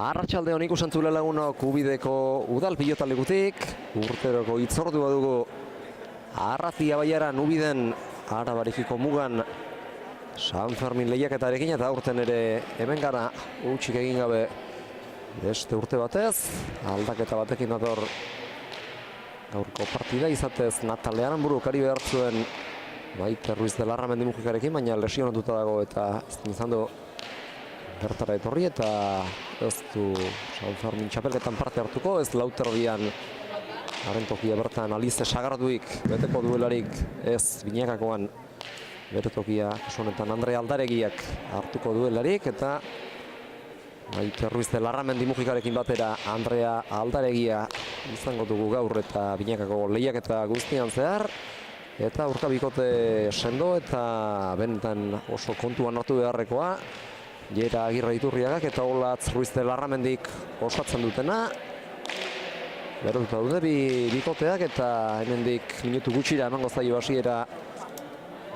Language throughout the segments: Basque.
Arratsalde on ikusten zule lagunok Ubideko udal pilotalekutik, urteroko hitzordua dugu Arrazia Baiaran Ubiden Arabarikiko mugan San Fermin lehiaketarekin eta aurten ere hemen gara hutsik egin gabe beste urte batez, aldaketa batekin dator gaurko partida izatez Natal Aranburu kari behar zuen Maite Ruiz de Larramendi Mujikarekin, baina lesionatuta dago eta izan du bertara etorri eta ez du San Fermin txapelketan parte hartuko, ez Lauterdian haren tokia bertan Alize Sagarduik beteko duelarik ez Binakakoan bere tokia honetan Andre Aldaregiak hartuko duelarik eta Maite Ruiz de Larramendi Mujikarekin batera Andrea Aldaregia izango dugu gaur eta Binakako lehiaketa guztian zehar eta aurka bikote sendo eta benetan oso kontuan hartu beharrekoa Jera Agirre Iturriagak eta Olatz Ruiz de Larramendik osatzen dutena. Berotuta dute bikoteak eta hemendik minutu gutxira emango zaio hasiera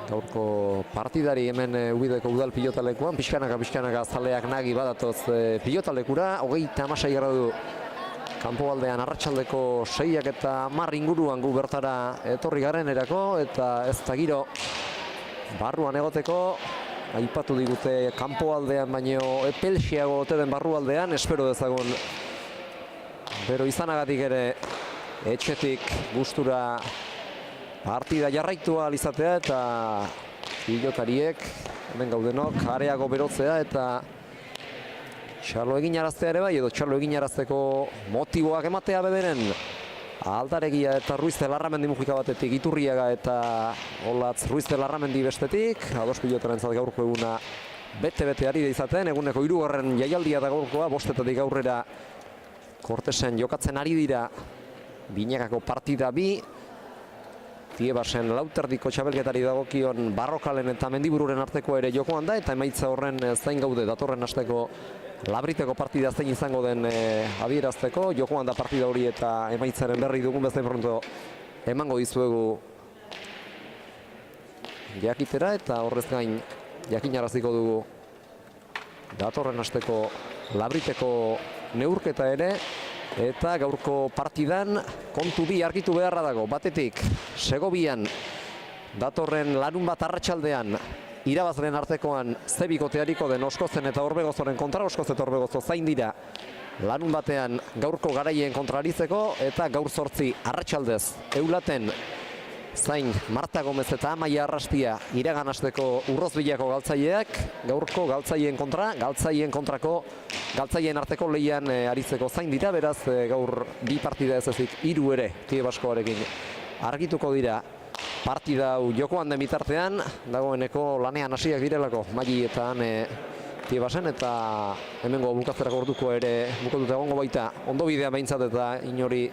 gaurko partidari hemen Ubideko udal pilotalekuan. Pixkanaka zaleak nagi badatoz pilotalekura. 36 gradu kanpoaldean arratsaldeko 6 eta 10 inguruan gu bertara etorri garenerako eta ez da giro barruan egoteko. Aipatu digute kanpoaldean baino epelxiago ote den barrualdean, espero dezagun bero izanagatik ere etxetik gustura partida jarraitu ahal izatea eta pilotariek hemen gaudenok areago berotzea eta txalo egin araztea ere bai edo txalo egin arazteko motiboak ematea bederen. Aldaregia eta Ruiz de Larramendi Mujika batetik, Iturriaga eta Olatz Ruiz de Larramendi bestetik. Ados pilotarentzat gaurko eguna bete-bete ari da izaten, eguneko 3. jaialdia da gaurkoa, 5 aurrera Kortesen jokatzen ari dira Binakako partida 2. Tiebasen Lauterdiko txapelketari dagokion Barrokalen eta Mendibururen arteko ere jokoan da eta emaitza horren zain gaude datorren asteko Labriteko partida zein izango den adierazteko. Jokoan da partida hori eta emaitzaren berri dugun bezain pronto emango dizuegu jakitera eta horrez gain jakinaraziko dugu datorren asteko Labriteko neurketa ere eta gaurko partidan kontu bi argitu beharra dago. Batetik Segobian datorren larunbat arratsaldean irabazleen artekoan ze bikoteariko den Oskozen eta Orbegozoren kontra. Oskoz eta Orbegozo zain dira larun batean gaurko garaien kontraritzeko eta gaur 8 arratsaldez Eulaten zain Marta Gomez eta Amaia Arrastia iraganasteko Urrozbilako galtzaileak gaurko galtzaileen kontra, galtzaien arteko lehian aritzeko zain dira, beraz gaur 2 partida ez ezik 3 ere Tiebaskoarekin argituko dira. Partida hau jokoan den bitartean, dagoeneko lanean hasiak direlako Magi eta Tiebasen eta hemengo bukatzerako orduko ere bukatuta egongo baita ondo bidea behintzat eta inori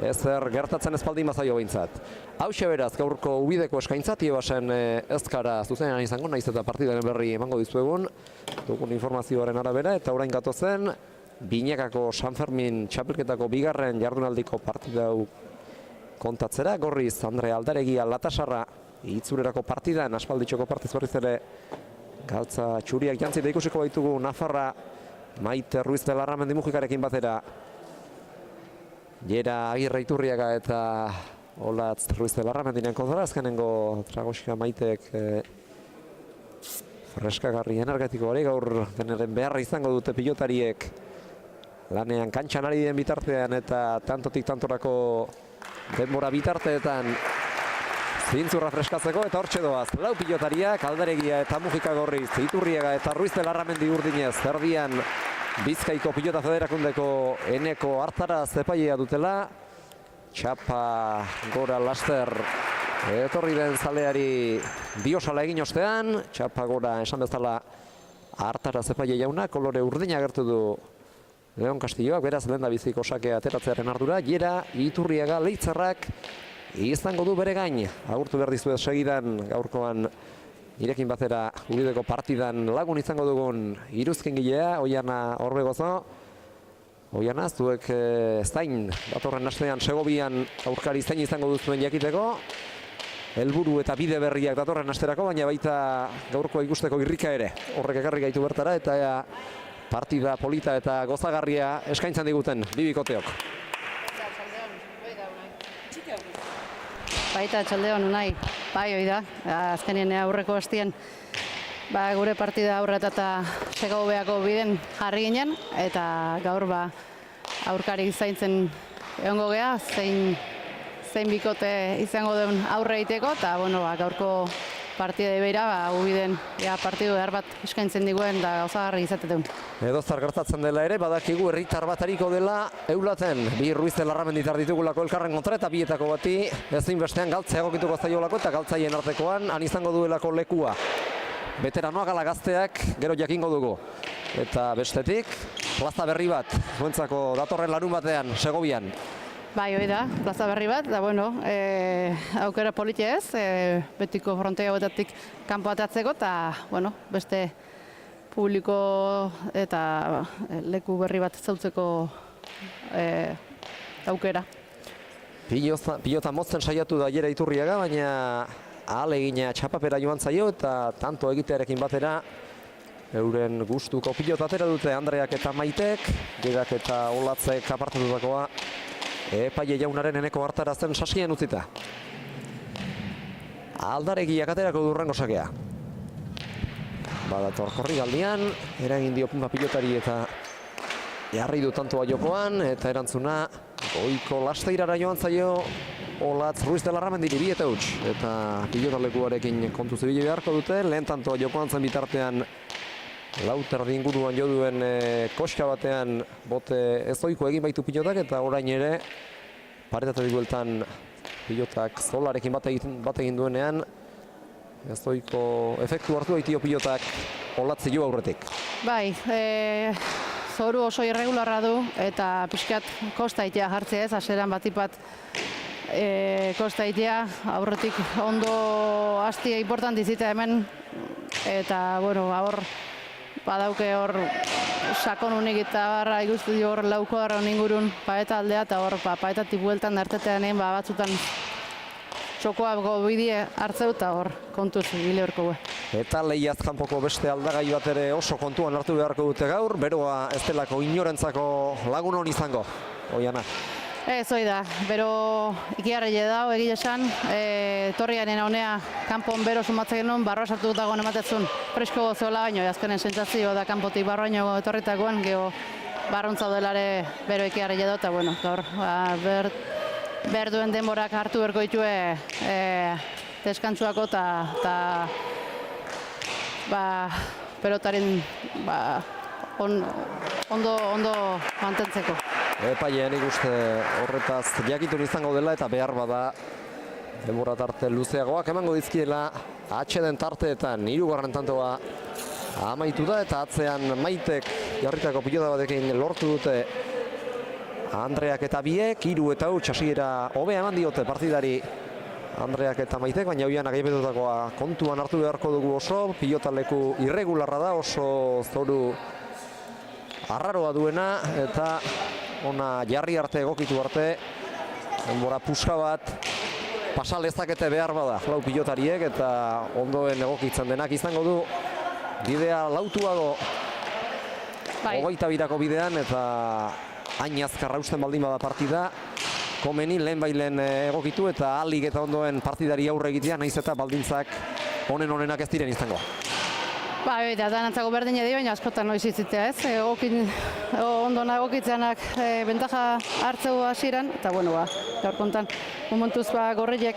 ezer gertatzen espaldin bazaio behintzat. Hauxe beraz, gaurko Ubideko eskaintza Tiebasen ezkara zuzenean izango, naiz eta partidaren berri emango dizuegun dugun informazioaren arabera eta orain gatozen Binakako San Fermin txapelketako 2. jardunaldiko partida hau kontatzera. Gorriz Andre Aldaregia Latasarra itzurerako partidan aspalditxoko partiz berriz ere galtza txuriak jantzita ikusiko baitugu Nafarra Maite Ruiz de Larramendi Mujikarekin batera Jera Agirre Iturriaga eta Olatz Ruiz de Larramendinen kontra. Azkenengo Tragoxika Maitek freskagarri energetiko hori gaur deneren beharra izango dute pilotariek lanean kantxan ari den bitartean eta tantotik tantorako denbora bitarteetan zintzurra freskatzeko eta hortxe doaz. 4 pilotariak, Aldaregia eta Mujika Gorriz, Iturriaga eta Ruiz de Larramendi urdinez, erdian Bizkaiko pilota federakundeko eneko hartara zepailea dutela. Txapa gora laster etorri den zaleari biosala egin ostean. Txapa gora esan bezala hartara zepailea jauna, kolore urdina agertu du Leon Castilloak, beraz lehen da biziko sakea ateratzearen ardura. Jera Iturriaga Leitzarrak izango du bere gain. Agurtu behar dizuet segidan gaurkoan irekin batera Ubideko partidan lagun izango dugun iruzkingilea, Oiana Orbegozo. Oiana, zuek zain datorren astean Segobian aurkari zain izango duzuen jakiteko. Helburu eta bide berriak datorren asterako, baina baita gaurkoa ikusteko irrika ere. Horrek ekarri gaitu bertara eta partida polita eta gozagarria eskaintzen diguten bi bikoteok. Baita, txaldeon, unai. Bai, hoi da. Azkenien aurreko hastien gure partida aurreta eta segabeako biden jarri ginen, eta gaur aurkari zaintzen egongo gea, zein bikote izango duen aurre egiteko, eta gaurko partida beira, ubiden partidu behar bat eskaintzen diguen da osagarri izateteun. Edoztar gertatzen dela ere, badakigu herritar batariko dela eulaten. Bi Ruiz de Larramenditar ditugulako elkarren kontra eta bietako bati ezin bestean galtzea egokituko zaiolako eta galtzaien artekoan han izango duelako lekua. Veteranoak ala gazteak gero jakingo dugu. Eta bestetik, plaza berri bat, zuentzako datorren larun batean, Segovian. Bai, hoi da, plaza berri bat, da aukera politia ez, betiko frontea hauetatik kanpo atatzeko, eta beste publiko eta leku berri bat zautzeko aukera. Pilota mozten saiatu da Aiera Iturriaga, baina ahalegina txapapera joan zaio eta tanto egitearekin batera euren gustuko pilota atera dute Andreak eta Maitek, Gerak eta Olatzek apartatutakoa epaile jaunaren eneko hartarazten sasien utzita. Aldaregiak aterako durrengo sakea. Badator Korrigaldian, eragin dio punta pilotari eta jarri du tantoa jokoan, eta erantzuna goiko lasteirara joan zaio Olatz Ruiz de Larramendiri 2 eta huts. Eta pilotalekuarekin kontu zibile beharko dute, lehen tantoa jokoan zen bitartean lauterdi inguruan jo duen koska batean bote ezoiko egin baitu pilotak, eta orain ere paretatik bueltan pilotak zolarekin bat egin duenean ezoiko efektu hartu baitio pilotak Olatz jo aurretik. Bai, zoru oso irregularra du eta pixkat kosta itea jartzea ez, aseran batipat kosta itea, aurretik ondo hastia importanti zita hemen, eta hor badauke hor sakon unik eta barra ikustu dio hor lauko harron ingurun paeta aldea, eta hor paetatik bueltan dartetean batzutan txokoa bidie hartzeu eta hor kontuz gile horko gue. Eta lehiaz kanpoko beste aldagai bat ere oso kontuan hartu beharko dute gaur, beroa ez delako inorentzako lagun hon izango, Oiana. Ez, hoi da, bero ikiarrile dau egile esan, torriaren honea kanpon bero sumatzen genuen, barroa sartu dutagoen ematetzun presko gozoela baino, azkenen sentsazio da kanpotik barroaino etorritakoen, geho barrontza delare bero ikiarrile dau, eta gaur behar duen denborak hartu berko ditue deskantzuako eta pelotaren ondo mantentzeko. Epailean ikuste horretaz jakitun izango dela eta behar bada denbora tarte luzeagoak emango dizkiela atxeden tarteetan. 3. tantoa amaitu da eta atzean Maitek jarritako pilota batekin lortu dute Andreak eta biek, 3 eta huts hasiera hobea eman diote partidari Andreak eta Maitek, baina Oianak aipatutakoa kontuan hartu beharko dugu oso, pilotaleku irregularra da, oso zoru arraroa duena, eta ona jarri arte egokitu arte, denbora puska bat pasa lezakete behar bada lau pilotariek, eta ondoen egokitzen denak izango du bidea lautuago 22ko bidean, eta hain azkarra usten baldin bada partida, komeni lehen egokitu eta alik eta ondoen partidari aurre egitea, nahiz eta baldintzak onenak ez diren izango. Bai, eta danantzako berdin edi, baina askotan noiz izitea ez, ondona egokitzeanak bentaja hartzeu hasieran, eta gaur kontan, momentuz gorriek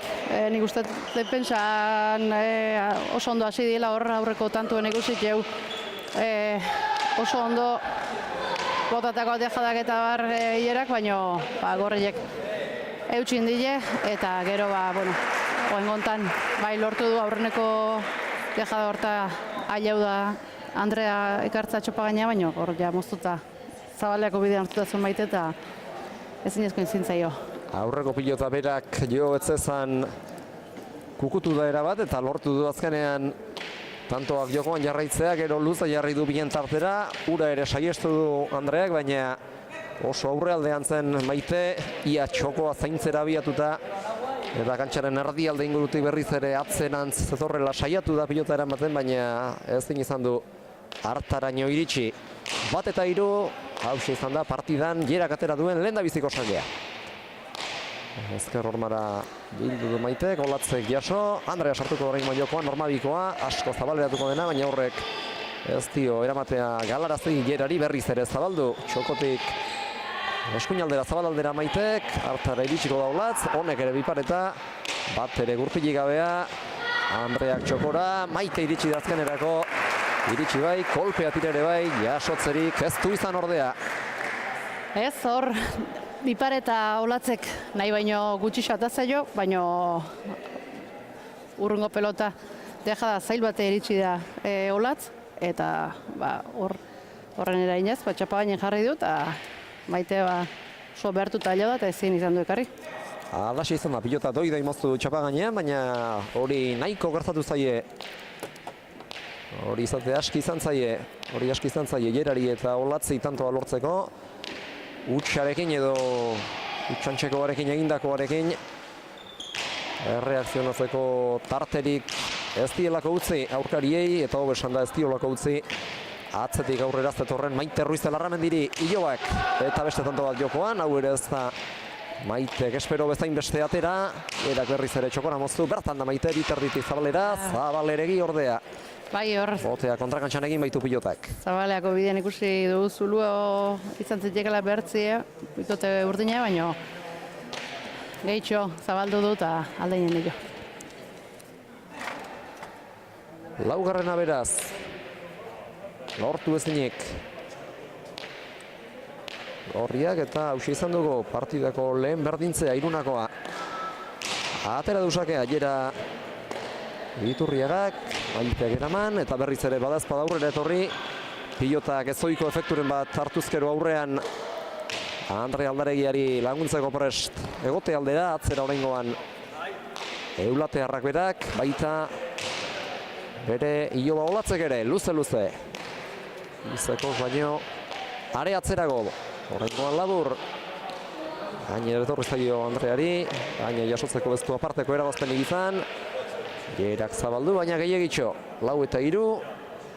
nik uste defentsan oso ondo hasi dila hor aurreko tantuen ikusit jau, oso ondo botatako aldeajadak eta bar hierak, baina gorriek eutxin dile, eta gero oen gontan lortu du aurreneko dejada horta aiau da Andrea ekartza txopa gaina, baina hor ja moztuta zabaleako bidean hartuta zuen baite eta ezinezko izintzaio. Aurreko pilota berak jo etzezan kukutu da erabat eta lortu du azkenean tantoak jokoan jarraitzea, gero luza jarri du bien tartera, ura ere saiestu du Andreak, baina oso aurrealdean zen Maite, ia txokoa zaintzera abiatuta, eta kantxaren erdialde ingurutik berriz ere atzenantz zetorrela saiatu da pilota eramaten, baina ezin izan du hartaraino iritsi. 1-3, hauxe izan da partidan jerak atera duen lehendabiziko salea. Ezker hormara bildu du Maitek, Olatzek jaso, Andrea sartuko orain jokoa, normabikoa, asko zabaleratuko dena, baina horrek ez dio eramatea galarazi jerari berriz ere zabaldu, txokotik eskuinaldera zabalaldera Maitek, hartara iritsiko da Olatz, honek ere bipareta, bat ere gurpilik gabea, Andreak txokora, Maite iritsi da azkenerako, iritsi bai, kolpea tira ere bai, jasotzerik ez du izan ordea. Ez, hor, bipareta Olatzek nahi baino gutxi zaio, baino urrungo pelota deja da zail bate iritsi da Olatz, eta horren erainez, txapa gainen jarri dut, eta Maite oso behartuta alio da, eta ezin izan du ekarri. Alaxe izan da, pilota doida imoztu du txapa gainean, baina hori nahiko gertatu zaie. Hori izate aski izan zaie jerari eta Olatzi tantoa lortzeko. Utsarekin edo utxantxekoarekin egindakoarekin erreakzionatzeko tarterik ez dielako utzi aurkariei eta hobe esan da ez diolako utzi atzetik aurrera zetorren Maite Ruiz Larramendiri ilobak eta beste tanto bat jokoan, hau ere ez da Maitek espero bezain beste atera, erak berriz ere txokora moztu, bertan da Maite biterditik Zabalera, Zabaleregi ordea. Bai, hor. Botea kontrakantxan egin baitu pilotak. Zabaleako bidean ikusi dugu Zuluo izan zitekela behartzia, bitote urdina, baina gehitxo zabaldu du eta aldeinen dio. Laugarrena beraz, lortu ezinik. Horriak eta hausia izan dugu partidako lehen berdintzea irunakoa. Atera duzakea, jera Iturriagak, Maiteak eraman, eta berriz ere badazpada aurrera etorri. Pilotak ezoiko efekturen bat hartuzkero aurrean Andre Aldaregiari laguntzeko prest egote aldera, atzera oraingoan Eulatearrak berak, baita bere Iloba Olatzek ere, luze-luze. Luzeko baino are atzerago, oraingoan labur. Gainera etorri zaio Andreari, gaina jasotzeko beztu aparteko eragozpenik izan. Jerak zabaldu, baina gehiagitxo. 4-3,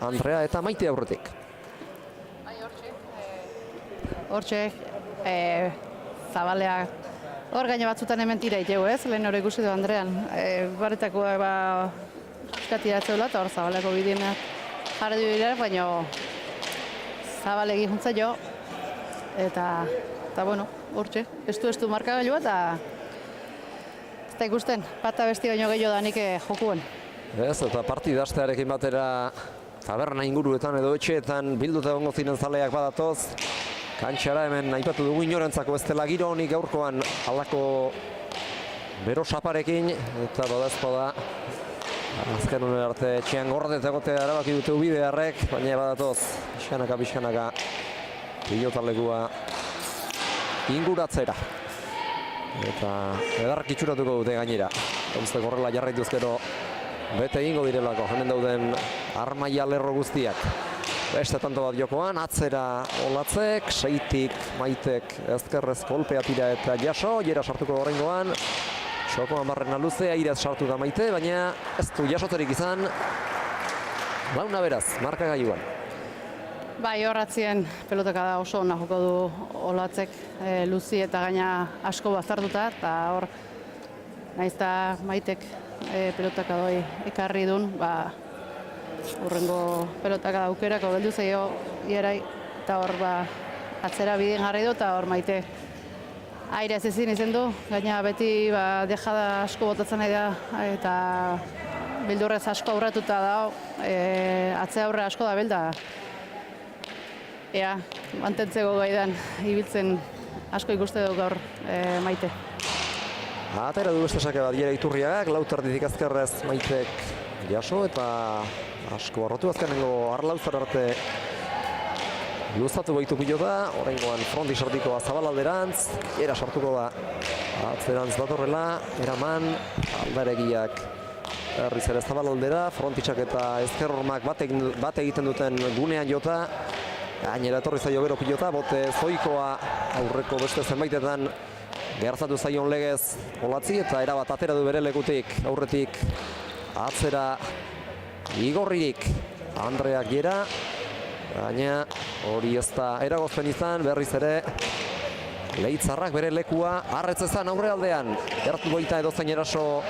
Andrea eta Maite aurretik. Hortxe, Zabalea hor gaina batzutan hemen tira itegu ez, lehen hori ikusi du Andrean. Baretako eskati datzeula eta hor Zabaleako bidenak jarri du dira, baina Zabalegi juntza jo. Eta bueno, hortxe, estu markagailua eta eta ikusten, bata besti baino gehiago danik jokuen. Ez, eta partidastearekin batera taberna inguruetan edo etxeetan bilduta egongo ziren zaleak badatoz. Kantxara hemen aipatu dugu inorentzako ez dela giro honik gaurkoan halako bero saparekin eta badazpada azken honen arte etxean gorde eta egotea erabaki dute ubidearrek, baina badatoz pixkanaka pilotalekua inguratzera. Eta edarrak itxuratuko dute gainera. Gauztek horrela jarraituz gero bete egingo direlako hemen dauden armaia lerro guztiak. Beste tanto bat jokoan, atzera Olatzek, seitik Maitek ezkerrez kolpea tira eta jaso, jera sartuko horrengoan. Txokoan barrena luzea, iraz sartu da Maite, baina ez du jasotzerik izan. Launa beraz, markagailuan. Bai, horratzien pelotaka da oso ona joko du Olatzek luzi eta gaina asko bazartuta, eta hor naiz eta Maitek pelotaka doi ekarri duen, urrengo pelotaka aukerako beldu zaio ierai, eta hor atzera bideen jarri du, eta hor Maite aire ez ezin izen du, gaina beti dejada asko botatzen nahi da, eta bildurrez asko aurratuta da, atzea aurre asko da belda. Ea, mantentzeko gaidan ibiltzen asko ikuste dut gaur Maite. Atera du beste sake bat Jera Iturriagak, lauterditik azkerrez Maitek jaso eta asko arrotu azkenengo arlauzar arte luzatu baitu pilota, oraingoan fronti sartikoa Zabalalderantz, Jera sartuko da atzerantz datorrela, eraman Aldaregiak berriz ere Zabalaldera, frontitxak eta ezker hormak bat egiten duten gunean jota. Gainera etorri zaio gero pilota, bote zoikoa aurreko beste zenbaitetan gertatu zaion legez Olatzi eta erabat atera du bere lekutik, aurretik atzera igorririk Andreak Jera, Baina hori ez da eragozpen izan, berriz ere Leitzarrak bere lekua harretzezan aurrealdean. Gertu goita edozein eraso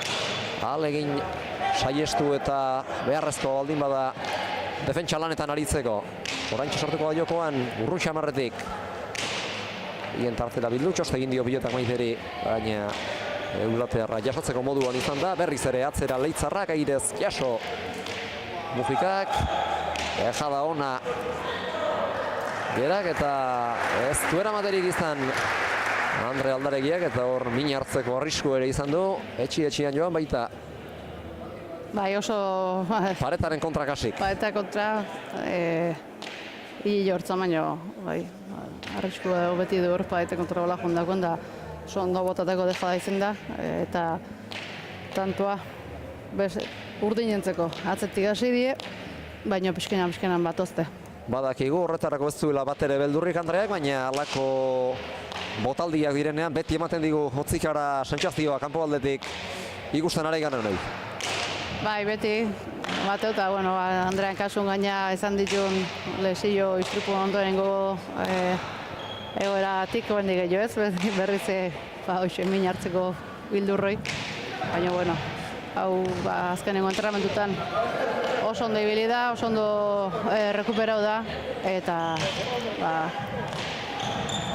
ahalegin saiestu eta beharrezko baldin bada defentsa lanetan aritzeko. Oraintxe sortuko da jokoan Urrutxamarretik. Hien tartera bildu, txoste egin dio Pilotak Maiteri, baina Eulatearra jasotzeko moduan izan da. Berriz ere atzera Leitzarrak, airez jaso Mujikak. Ejada ona Gerak eta ez duera materik izan Andre Aldaregiak, eta hor min hartzeko arrisku ere izan du. Etxian joan baita. Bai, oso... Paretaren kontra kasik. Pareta kontra, hili jortzan baino, bai, arrisku beti du hor pareta kontra bola jondakon da oso ondo botateko dejada izan da, eta tantoa urdinentzeko atzetik hasi die, baina pixkenan batozte. Badakigu horretarako ez duela bat ere beldurrik Andreak, baina halako botaldiak direnean beti ematen digu hotzikara sentsazioa kanpo aldetik ikusten ari garen hori. Bai, beti, bateu eta, bueno, Andrean kasun gaina izan ditun lesillo istripu ondorengo egoeratik bendik gehiago ez, berriz min hartzeko bildurroi. Baina, bueno, hau azkenengo entrenamentutan oso ondo ibili da, oso ondo rekuperau da, eta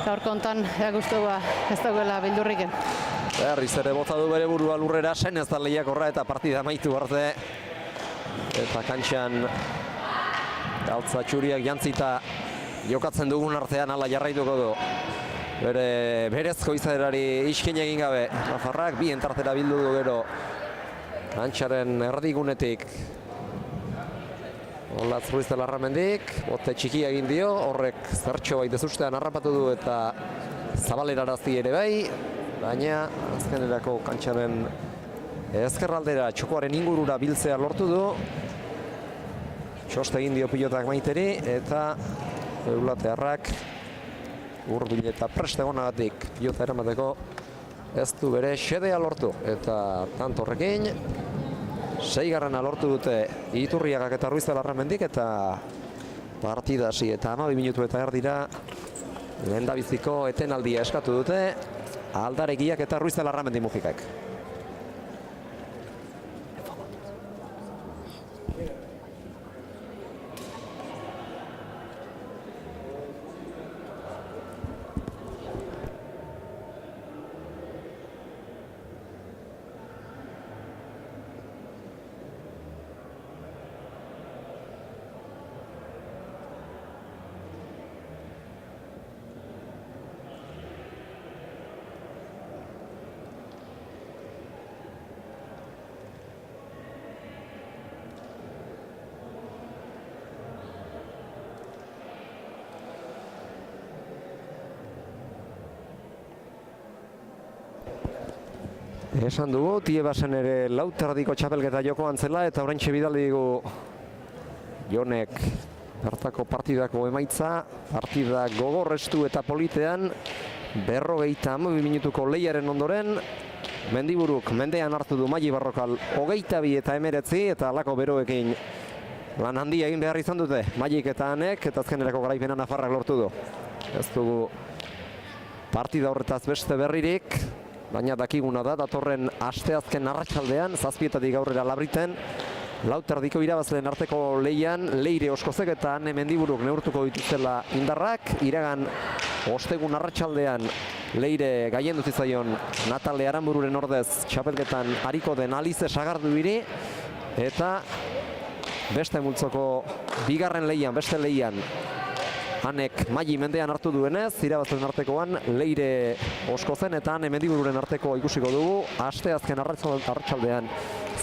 gaurko hontan erakustu ez dagoela bildurriken. Berriz ere bota du bere burua lurrera, senez da lehiakorra eta partida amaitu arte. Eta kantxan galtza txuriak jantzita jokatzen dugun artean hala jarraituko du. Berezko izaerari iskin egin gabe. Nafarrak bi entartera bildu du gero kantxaren erdigunetik. Olatz Ruiz de Larramendik, bote txikia egin dio, horrek zertxo baita zustean harrapatu du eta zabalerarazti ere bai. Baina azkenerako kantxaren ezkerraldera txokoaren ingurura biltzea lortu du. Txoste egin dio Pilotak Maiteri eta Eulatearrak hurbil eta prest egonagatik pilota eramateko ez du bere xedea lortu. Eta tanto horrekin 6. lortu dute Iturriagak eta Ruiz de Larramendik, eta partida hasi eta 12 minutu eta erdira lehendabiziko etenaldia eskatu dute Aldaregiak eta Ruiz de Larramendi Mujikak. Esan dugu, Tiebasen ere lauterdiko txapelketa jokoan zela, eta oraintxe bidali digu Jonek bertako partidako emaitza, partida gogorrestu eta politean, 52 minutuko lehiaren ondoren, Mendiburuk mendean hartu du Maili Barrokal 22 eta 19, eta halako beroekin lan handia egin behar izan dute Mailik eta Anek, eta azkenerako garaipena Nafarrak lortu du. Ez dugu partida horretaz beste berririk, baina dakiguna da, datorren asteazken arratsaldean, 7:00 aurrera Labriten, lauterdiko irabazleen arteko lehian, Leire Oskozek eta Ane Mendiburuk neurtuko dituzela indarrak. Iragan ostegun arratsaldean Leire gaien zaion Natale Aranbururen ordez txapelketan ariko den Alize Sagardubiri, eta beste multzoko bigarren lehian, beste lehian, Anek Maili mendean hartu duenez, irabazleen artekoan Leire Oskozen eta Ane Mendibururen arteko ikusiko dugu, asteazken arratsaldean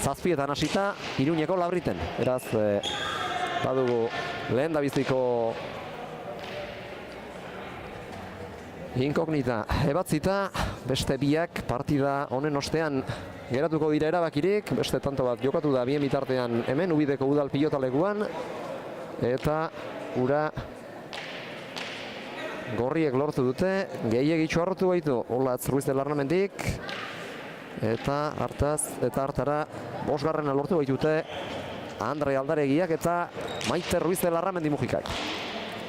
7:00 hasita Iruñeko Labriten. Beraz, badugu lehendabiziko inkognita ebatzita, beste biak partida honen ostean geratuko dira erabakirik, beste tanto bat jokatu da bien bitartean hemen Ubideko udal pilotalekuan, eta ura gorriek lortu dute, gehiagitxo hartu baitu Olatz Ruiz de Larramendik, eta hartara 5. lortu baitute Andre Aldaregiak eta Maite Ruiz de Larramendi Mujikak.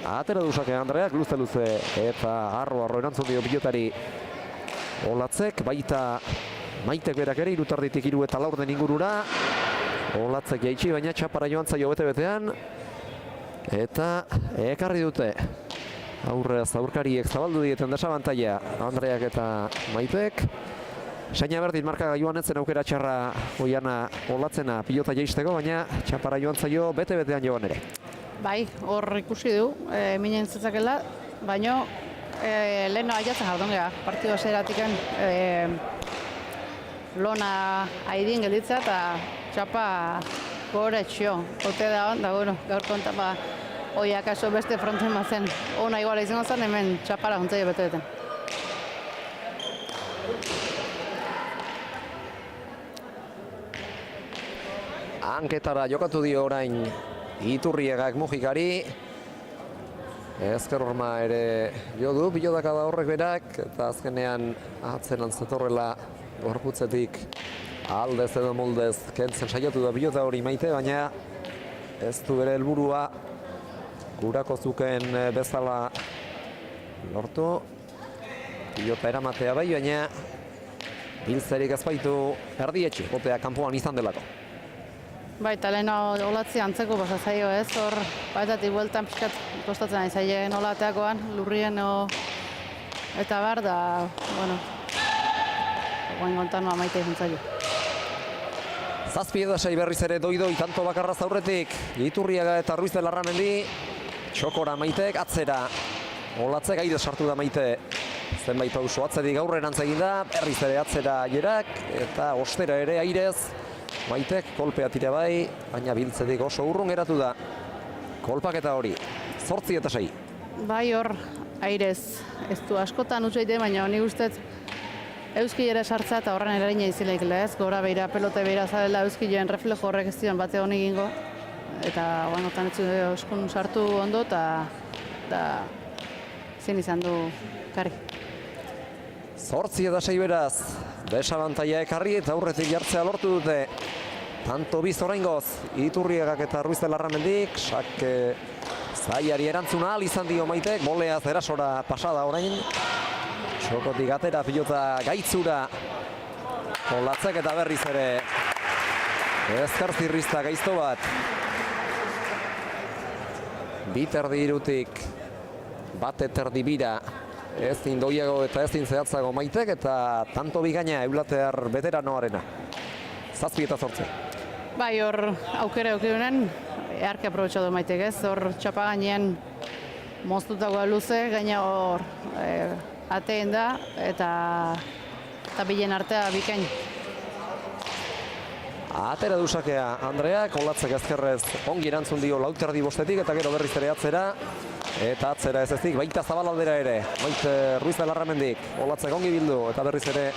atera duzake Andreak, luze eta arro erantzun dio pilotari Olatzek, baita Maitek berak ere, irutarditik 3 eta 4 den ingurura. Olatzek jaitsi, baina txapara joan zaio bete-betean. Eta ekarri dute. Aurrez aurkariek zabaldu dieten desabantaia Andreak eta Maitek. Saina berdin marka joan etzen aukera txarra Oiana Olatzena pilota jaisteko, baina txapara joan zaio bete-betean joan ere. Bai, hor ikusi du, minen zetzakela, baina leheno aiatzen jardun geha, partidu zeratiken lona haidin gelditzea eta txapa gore txio. Ote da hon, da bueno, gaur konta oiak aso beste fronten bazen. Ona iguala izango zen, hemen txapara juntzaio bete-beten. Hanketara jokatu dio orain Iturriagak Mujikari. Ezker horma ere jo du, pilotaka da horrek berak, eta azkenean atzenan zetorrela gorputzetik aldez edo moldez kentzen saiatu da pilota hori Maite, baina ez du bere helburua gurako zuken bezala lortu. Pilota eramatea bai, baina biltzerik ez baitu erdietxe, botea kanpoan izan delako. Bai, eta lehen Olatzi antzeko pasa zaio ez, hor baitatik bueltan pixkat kostatzen ari zaien Olateakoan, lurrien eta bar, da, bueno, guain kontan Maite izan zaio. Zazpi edasai berriz ere doidoi tanto bakarra zaurretik, Iturriaga eta Ruiz de Larramendi, txokora Maitek, atzera, Olatzek aide sartu da Maite, zenbait pauso atzerik aurrerantz egin da, berriz ere atzera Jerak, eta ostera ere airez, Maitek kolpea tira bai, baina biltzetik oso urrun geratu da. Kolpaketa hori, 8 eta 6. Bai hor, airez, ez du askotan utzaite, baina honi guztet euskilera sartza eta horren eragina izileikela ez, gora beira, pelote beira zarela euskileen reflejo horrek ez dion bate honi egingo. Eta otan etxu eskun sartu ondo eta zin izan du karri. 8 eta 6 beraz, desabantaia ekarri eta aurretik jartzea lortu dute. Tanto biz oraingoz, Iturriagak eta Ruiz de Larramendik, zaiari erantzuna ahal izan dio Maitek, boleaz erasora pasada orain. Txokotik atera pilota gaitzura, Olatzek eta berriz ere ezker zirrizta gaizto bat. Biterdi irutik, bat eterdi bira, ezin doiago eta ezin zehatzago Maitek eta tanto bigaina Eulatear veteranoarena. 7 eta 8. Bai, hor aukera eukidunen, eharki aprobetxatu Maitek ez, hor txapa gainean moztutagoa luze, gaina hor ateen da eta bilen artea bikain. Atera dusakea Andreak, Olatzek ezkerrez ongi erantzun dio lauterdi bostetik eta gero berriz ere atzera. Eta atzera ez ezik, baita zabalaldera ere, Maite Ruiz de Larramendik, Olatzek ongi bildu eta berriz ere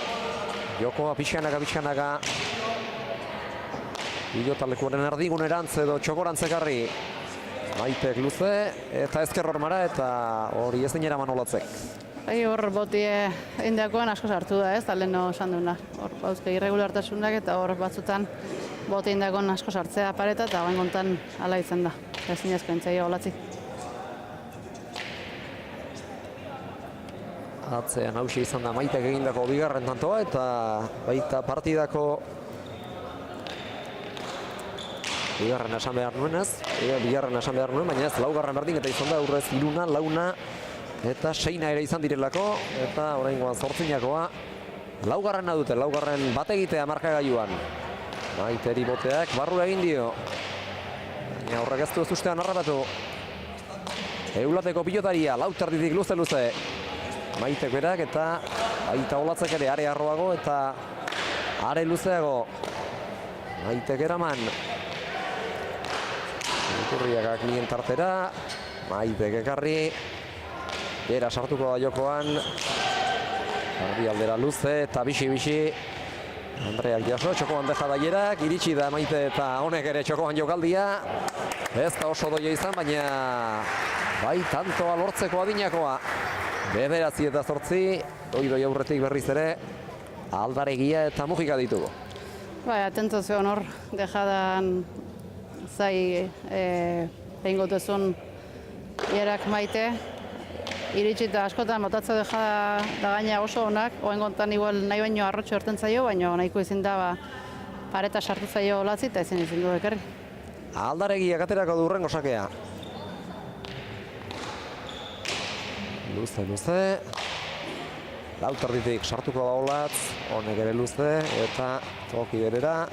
jokoa pixkanaka. Pilotalekuaren erdigunerantz edo txokorantzekarri Maitek luze eta ezker hormara eta hori ezin eraman Olatzek. Bai, hor botie indakoan asko sartu da ez, eta leheno esan duena. Hor bauzke irregulartasunak eta hor batzutan bote indakoan asko sartzea pareta eta bain kontan ala izan da. Ezin ezko entzaia Olatzi. Atzean hausia izan da Maitek egindako bigarren tantoa eta baita partidako bigarren esan behar nuenez, baina ez laugarren berdin eta izan da aurrez 3, 4 eta 6 ere izan direlako eta oraingoan 8koa laugarrena dute, laugarren bat egitea markagailuan. Maiteri boteak barrura egin dio. Baina horrek ez du ez ustean harrapatu. Eulateko pilotaria, lauterditik luze. Maitek berak eta baita Olatzek ere are arroago eta are luzeago. Maitek eraman. Iturriagak nien tartera, Maitek ekarri. Bera sartuko da jokoan. Ardi aldera luze eta bixi. Andreak jaso, txokoan deja da Jerak, iritsi da Maite eta honek ere txokoan jokaldia. Ez da oso doia izan, baina bai tantoa lortzeko adinakoa. 9 eta 8, doi aurretik berriz ere, Aldaregia eta Mujika ditugu. Bai, atento zeon hor, dejadan zai egin gotezun Ierak maite, iritsi eta askotan motatze deja da gaina oso onak, oen gontan igual nahi baino arrotxo erten zaio, baina nahiko ezin da pareta sartu zaio olatzi eta ezin du ekarri. Aldaregiak aterako du hurrengo sakea. Luze. Lauterditik sartuko da Olatz, honek ere luze, eta toki berera.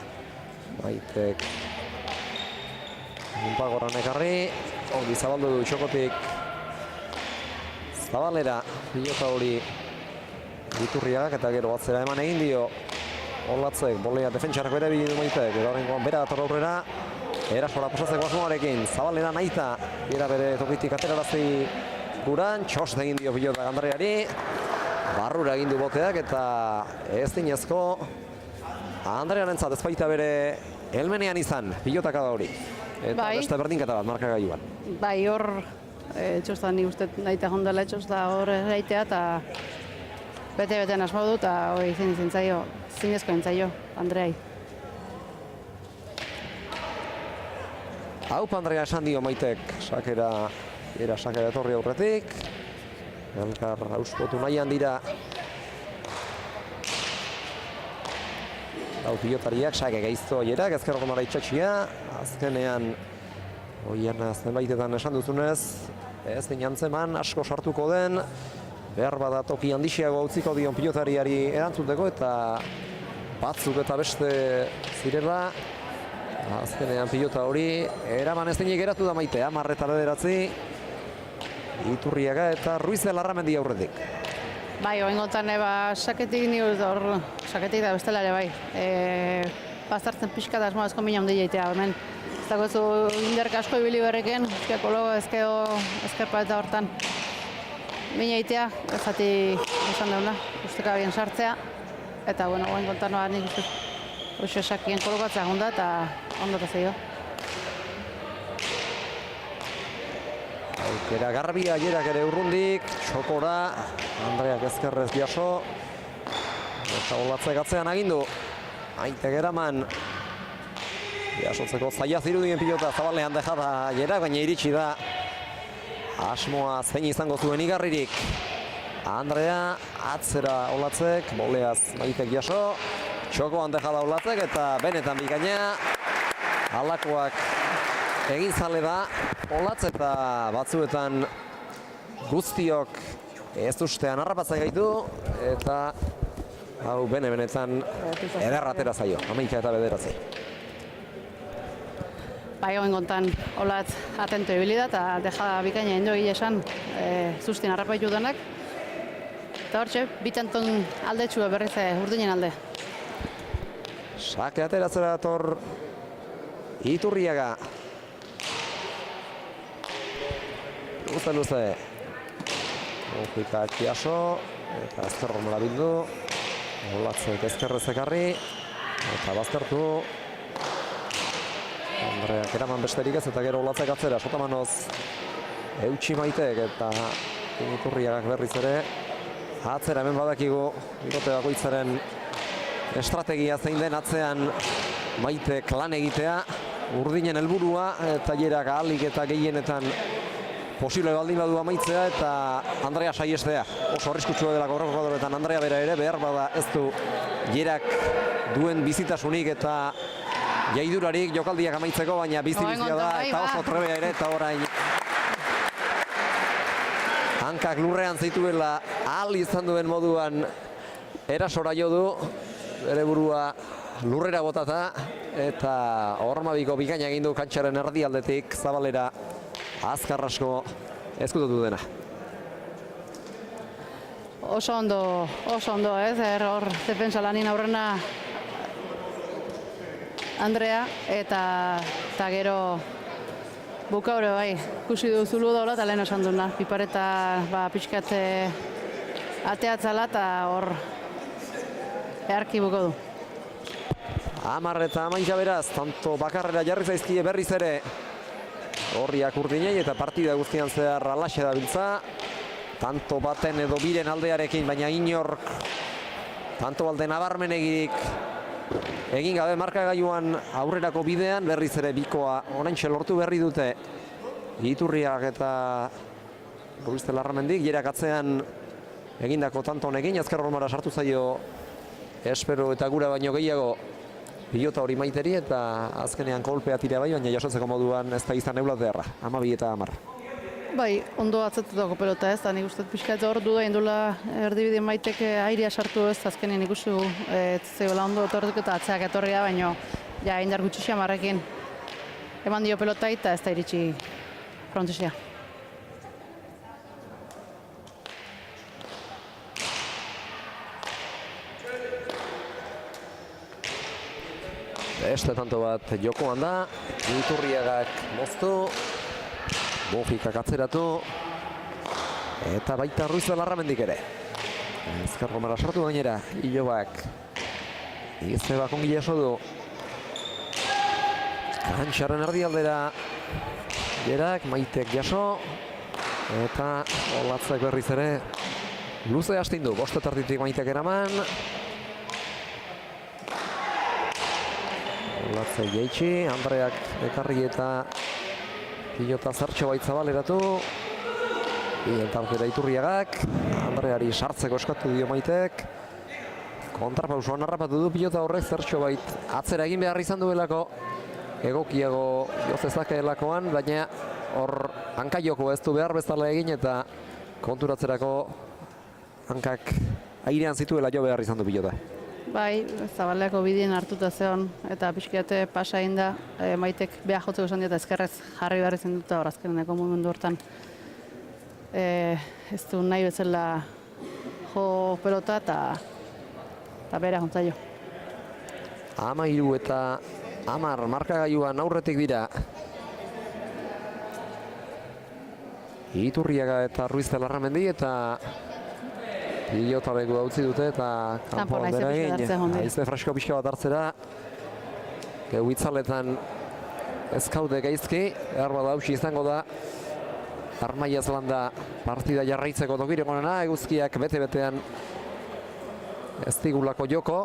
Maitek Munpagoran ekarri, ongi zabaldu du txokotik. Zabalera, pilota hori Iturriak eta gero atzera eman egin dio Olatzek, bolea defentsarako ere bidu Maitek, eta horrengoan bera dator aurrera. Erasora pasatzeko asmoarekin, Zabalera nahita, bera bere tokitik aterarazi guran, txost egin dio pilota Gandariari. Barrura egin du boteak eta ez dinezko Andrearentzat ez baita bere helmenean izan pilotaka da hori. Eta beste berdinketa bat markagailuan. Bai, hor txosta ni uste nahita jondela txosta hor eraitea eta bete-betean asmo du eta hori zinezko entzaio Andreai. Hau Andrea esan dio Maitek, sakera etorri aurretik. Elkar auspotu nahian dira. Hau pilotariak, sake gaizto hierak, ezkerroko mara itxatxia. Azkenean, oian zenbaitetan esan duzunez, ez din antzeman, asko sartuko den. Behar bada toki handixiago utziko dion pilotariari erantzuteko eta batzuk eta beste zirela. Azkenean pilota hori eraman ez dinik geratu da Maite, 10-bederatzi. Iturriaga eta Ruiz de Larramendi aurretik. Bai, oingotan saketik niuz hor, saketik da bestela ere bai. Bastartzen pixka da asmoa asko mina hundi jaitea, hemen. Ez dagoezu inderk asko ibili berreken, ezkerpa eta hortan. Mina jaitea, ez zati esan deuna, usteka bien sartzea. Eta, bueno, oingotan nik uste oso sakien kolokatzea gonda eta ondota zeio. Aukera garbia hierak ere urrundik, txokora, Andreak ezkerrez jaso. Eta Olatzek atzean agindu. Maitek eraman. Jasotzeko zaila zirudien pilota Zabalean dejada hierak, baina iritsi da. Asmoa zein izango zuen igarririk. Andrea atzera Olatzek, boleaz Maitek jaso. Txokoan dejada Olatzek eta benetan bikaina. Halakoak egin zale da Olatz eta batzuetan guztiok ez ustean harrapatzai gaitu eta hau benetan ederra atera zaio, 11-bederatzi. Bai, oingontan Olatz atento ibili da eta dejada bikaina endo gile esan zuztien harrapaitu denak. Eta hortxe, bitanton alde txue berriz urdinen alde. Sake ateratzera dator Iturriaga. Luze. Ojika Kiaso, eta ezkerro nola bildu. Olatzek ezkerrez ekarri, eta baztertu. Andreak eraman besterik ez, eta gero Olatzek atzera, sotamanoz eutxi Maitek, eta Iturriagak berriz ere. Atzera hemen badakigu, birote bakoitzaren estrategia zein den atzean Maitek lan egitea. Urdinen helburua, eta hierak ahalik eta gehienetan posible baldin badu amaitzea eta Andrea saiestea. Oso arriskutsua dela gaurko jokadoretan Andrea bera ere, behar bada ez du hierak duen bizitasunik eta jaidurarik jokaldiak amaitzeko, baina bizi-bizia da eta oso trebea ere eta orain hankak lurrean zituela ahal izan duen moduan erasora jo du, bere burua lurrera botata eta hormabiko bikaina egin du kantxaren erdialdetik Zabalera azkar asko ezkutatu dena. Oso ondo ez, hor defensa lanin aurrena Andrea eta gero bukaure bai, ikusi du zulu daula eta lehen esan duna. Pipareta pixkat ateatzala eta hor eharki buko du. 10 eta 11 beraz, tanto bakarrera jarri zaizkie berriz ere horriak urdinei eta partida guztian zehar alaxe dabiltza. Tanto baten edo biren aldearekin, baina inork tanto balde nabarmenegirik egin gabe markagailuan aurrerako bidean berriz ere bikoa oraintxe lortu berri dute Iturriak eta Ruiz de Larramendik, jerak atzean egindako tanto honekin, azkar hormara sartu zaio Espero eta gura baino gehiago pilota hori Maiteri, eta azkenean kolpea tira bai, baina jasotzeko moduan ez da izan eulat beharra, 12 eta 10. Bai, ondo atzetutako pelota ez, da nik uste pixkat hor du da indula erdibide Maitek airea sartu ez, azkenean ikustu zegoela ondo etortuk eta atzeak etorria, baino ja indar gutxi xamarrekin eman dio pelota eta ez da iritsi frontesia. Beste tanto bat jokoan da, Iturriagak moztu, Mojikak atzeratu, eta baita Ruiz de Larramendik ere. Ezker Romara sartu gainera, Ilobak. Izebak ongi jaso du. Kantxaren erdialdera, Jerak, Maitek jaso, eta Olatzek berriz ere luze hastin du, bostetarditik Maitek eraman. Olatzek jaitsi, Andreak ekarri eta pilota zertxo bait zabaleratu. Bien tartera Iturriagak, Andreari sartzeko eskatu dio Maitek. Kontrapausoan harrapatu du pilota horrek zertxo bait atzera egin behar izan duelako. Egokiago jozezakeelakoan, baina hor hankaioko ez du behar bezala egin eta konturatzerako hankak airean zituela jo behar izan du pilota. Bai, Zabaleako bidien hartuta zeon eta pixkiate pasa egin da Maitek behar jotzeko esan dieta ezkerrez jarri behar izan dut hor azkeneneko momentu hortan. Ez du nahi bezala jo pelota eta bera jontzaio. 13 eta 10 markagailuan aurretik dira. Iturriaga eta Ruiz de Larramendi eta pilota beku utzi dute eta kanpo aldera egin. Haize fresko pixka bat hartzera. Geu itzaletan ez kaude gaizki, behar bada hausi izango da. Armaiaz landa partida jarraitzeko tokirik onena, eguzkiak bete-betean ez digulako joko.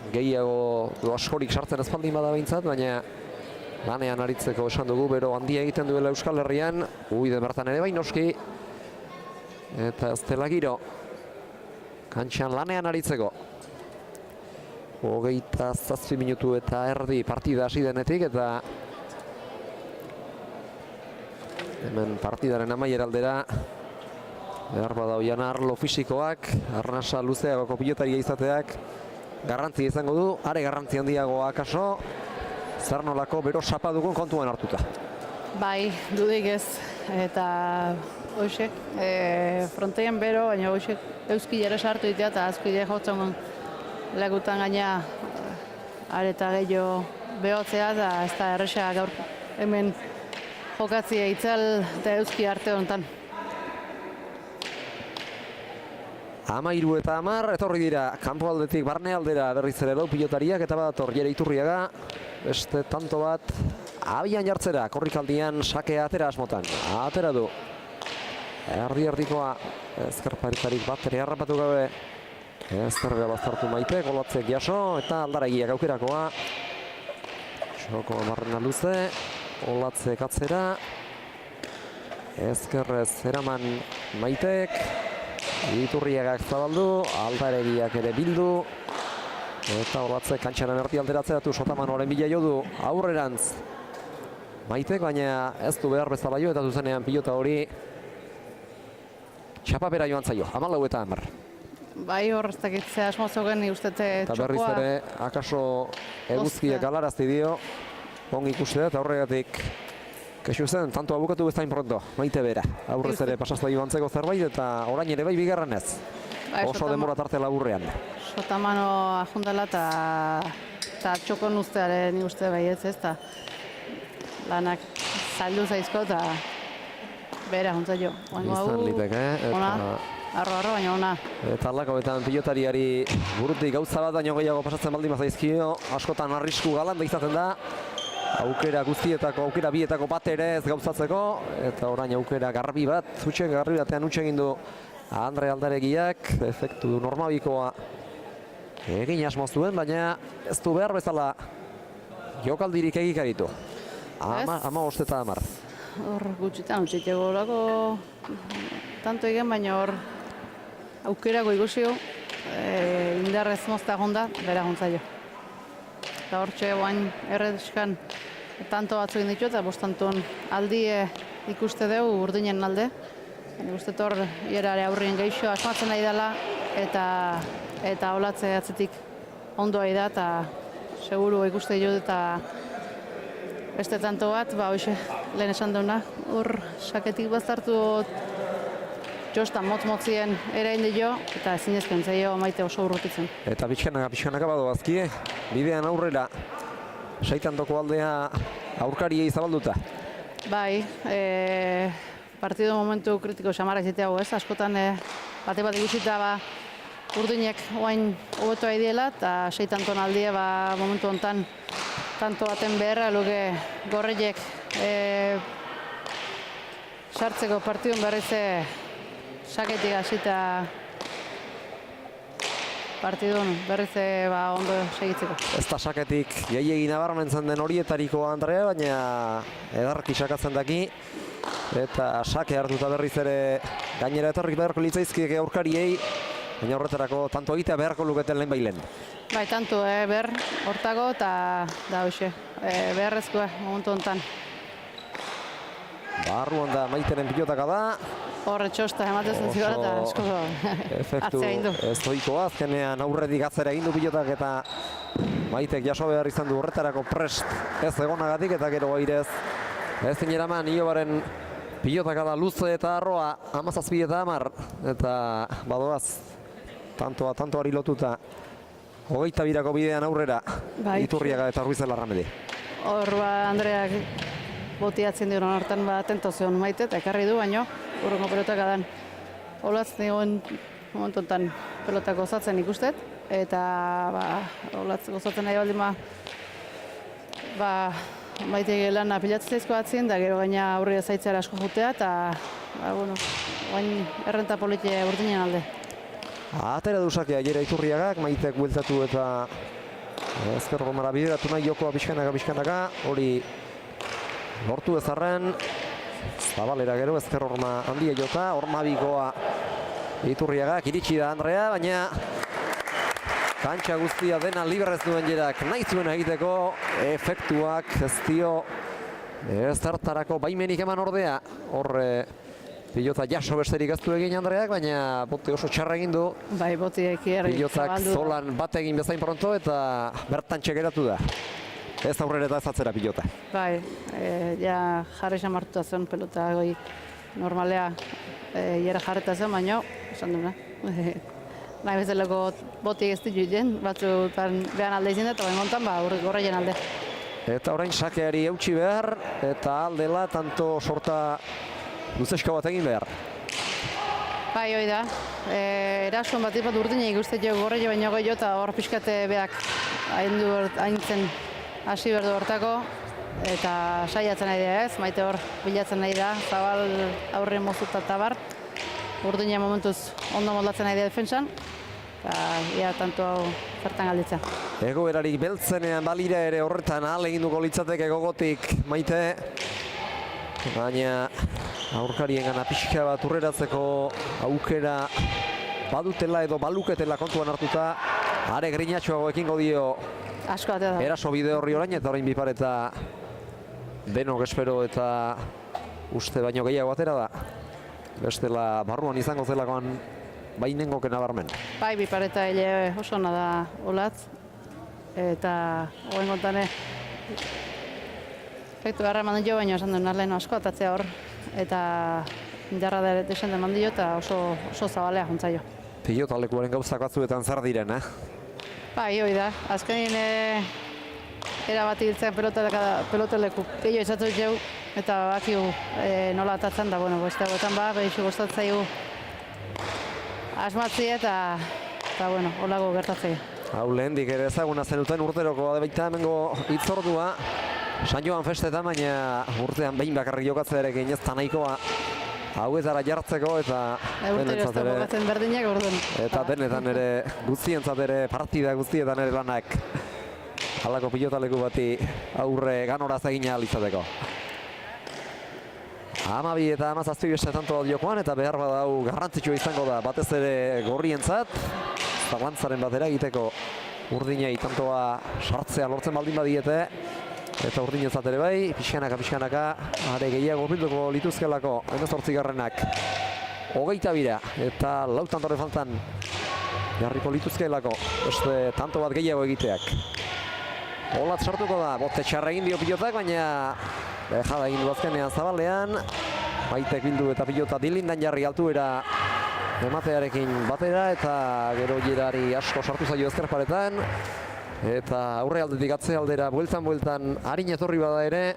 Gehiago askorik sartzen ezpaldin bada behintzat, baina lanean aritzeko esan dugu, bero handia egiten duela Euskal Herrian, Ubide bertan ere bain noski, eta ez dela giro. Kantxan lanean aritzeko. 27 minutu eta erdi partida hasi denetik eta hemen partidaren amaiera aldera behar bada oian arlo fisikoak, arnasa luzeagoko pilotaria izateak garrantzia izango du, are garrantzi handiagoa akaso, zer nolako bero sapa dugun kontuan hartuta. Bai, dudik ez, eta hoxek, frontean bero, baina hoxek euskilera sartu ditea eta azkile jotzen legutan gaina areta gehiago behotzea eta ez da erresa gaur hemen jokatzia itzal eta euski arte honetan. 13 eta 10 etorri dira kanpo aldetik barne aldera berriz ere lau pilotariak eta badator Jere Iturriaga, beste tanto bat abian jartzera, korrikaldian sakea atera asmotan, atera du. Erdi-erdikoa ezkerparitarik bat ere harrapatu gabe. Ezkerrega bazartu Maite, Olatzek jaso eta aldaragiak aukerakoa. Txoko barrena luze, Olatzek atzera. Ezkerrez eraman Maitek. Iturriagak zabaldu, aldaregiak ere bildu. Eta Olatzek kantxaren erdi alderatzeratu Sotamanoren bila jo du aurrerantz. Maitek, baina ez du behar bezala jo eta zuzenean pilota hori txapapera joan zaio, 14 eta 10. Bai, hor ez dakitzea asmo zogen ustete txokoa. Eta berriz ere, akaso eguzkiek galarazti dio, ongi ikuste da, eta horregatik kexu zen, tanto abukatu bezain pronto, Maite bera. Aurrez ere pasazta joan zeko zerbait, eta orain ere bai bigarren ez. Oso denbora tarte laburrean. Sotamano ajundala eta txokon ustearen uste bai ez da. Lanak zaildu zaizko eta bera juntzaio. Izan liteke, eta arro, baina ona. Eta alakoetan pilotariari burutik gauza bat baino gehiago pasatzen baldin bazaizkio, askotan arrisku galanda izaten da. Aukera guztietako, aukera bietako bat ere ez gauzatzeko, eta orain aukera garbi bat, garbi batean utxe egin du Andre Aldaregiak, efektu normabikoa egin asmo zuen, baina ez du behar bezala jokaldirik egikaritu. 15 eta 10. hor gutxitan utxitego olako tanto egin, baina hor aukerako ikusio, indarrez mozta jonda, bera jontzaio. Eta hor txe guain erredeskan tanto batzu egin ditu eta bostanton aldie ikuste dugu urdinen alde. Uste hor ierare aurrien geixo asmatzen nahi dela eta olatze atzetik ondoa da eta seguru ikuste dut eta beste tanto bat, hoxe lehen esan duena, hor saketik baztartu jostan motz-motzien ere indi jo eta ezinezken zaio maite oso urrutitzen. Eta pixkanaka bado bazkie, bidean aurrera, saitantoko aldea aurkariei zabalduta. Bai, partido momentu kritiko xamarra izatea ez, askotan bate bat ikusita urdinek oain hobeto aidiela eta seitanton aldie momentu hontan tanto baten beharra luke gorreiek sartzeko partidun berriz saketik hasita partidun berriz ondo segitzeko. Ez da saketik jaiegi nabarmentzen den horietariko Andrea, baina edarki sakatzen daki. Eta sake hartuta berriz ere gainera etorrik beharko litzaizkiek aurkariei, baina horretarako tanto egitea beharko luketen lehen bailen. Bai, tanto behar hortago eta da hoxe, beharrezkoa momentu honetan. Barruan da Maiteren pilotaka da. Horre txosta ematezen zigara eta asko atzea egin du. Ez doikoa, azkenean aurretik atzera egin du pilotak eta Maitek jaso behar izan du horretarako prest ez egonagatik eta gero gairez. Ez zineraman Iobaren pilotaka da luze eta arroa 17 eta 10 eta badoaz tantoari lotuta 22ko bidean aurrera Iturriaga eta Ruiz de Larramedi. Hor Andreak botiatzen dion hortan tentozion Maite eta ekarri du baino urrengo pelotaka dan olatz nigoen momentontan pelotako gozatzen ikustet eta olatz gozatzen nahi baldin Maite lana pilatzen zaizko batzien, da gero gaina aurria zaitzera asko jutea, eta bain errenta politia urdinen alde. Atera duzakea jera Iturriagak, Maitek bueltatu eta ezker gomara bideratu nahi jokoa pixkanaka, hori lortu ezarren, zabalera gero ezker horma handia jota, horma bikoa Iturriagak, iritsi da Andrea, baina kantxa guztia dena librez duen jerak nahi zuena egiteko efektuak ez dio ez tartarako baimenik eman ordea. Horre pilota jaso besterik ez du egin Andreak, baina bote oso txarra egin du. Bai, botiek zabaldu. Pilotak zolan bat egin bezain pronto eta bertan txekeratu da. Ez aurrera eta ez atzera pilota. Bai, ja jarri xamartuta zen pelota goi normalea jera jarreta zen, baina esan duna. Nahi bezalako botiek ez ditu jen, batzutan behan alde izin da, eta bain montan gorreien alde. Eta orain sakeari eutxi behar, eta aldela tanto sorta luzesko bat egin behar. Bai, hoi da. Erasuan bat ipat urdine ikusten jo gorreio baino gehiago eta hor pixkate beak haintzen hasi berdu hortako. Eta saiatzen nahi da ez, Maite hor bilatzen nahi da, zabal aurrien mozuta eta bar. Urdine momentuz ondo moldatzen nahi da defensan. Eta ia tanto hau zertan galditza. Egoerarik beltzenean balira ere horretan egin duko litzateke gogotik Maite. Baina aurkarien gana pixka bat urreratzeko aukera badutela edo baluketela kontuan hartuta. Are grinatxoago ekingo dio asko atea da. Eraso bide horri orain eta orain bipareta denok espero eta uste baino gehiago atera da. Bestela barruan izango zelakoan bainengoken nabarmen. Bai, bipareta hile oso ona da olatz. Eta hoen kontane efektu garra eman dio, baina esan duen lehen asko atatzea hor. Eta indarra desen eman dio eta oso zabalea jontzaio. Pilota lekuaren gauzak batzuetan zer diren, Bai, hoi da. Azkenin erabati hiltzen peloteleku gehiago izatu jau eta bakiu nola atatzen da, beste goetan gehiago gostatzaigu asmatzi eta holago gertatzea. Hau lehendik ere ezaguna zenuten urteroko baita hemengo hitzordua San Joan festetan, baina urtean behin bakarrik jokatzearekin ez da nahikoa hauetara jartzeko eta denetan ere guztientzat ere partida guztietan ere lanak halako pilotaleku bati aurre ganoraz egin ahal izateko. 12 eta 17 beste tanto diokoan, eta behar badau garrantzitsua izango da batez ere gorrientzat. Zalantzaren batera egiteko urdinei tantoa sartzea lortzen baldin badiete. Eta urdinentzat ere bai, pixkanaka, are gehiago bilduko lituzkelako 18garrenak. 22 eta 4 tantore faltan jarriko lituzkelako beste tanto bat gehiago egiteak. Olatz sartuko da, bote txarra egin dio pilotak, baina jada egin du azkenean zabalean. Maitek bildu eta pilota dilindan jarri altuera ematearekin batera, eta gero jerari asko sartu zaio ezkerparetan. Eta aurre aldetik atze aldera bueltan harin etorri bada ere,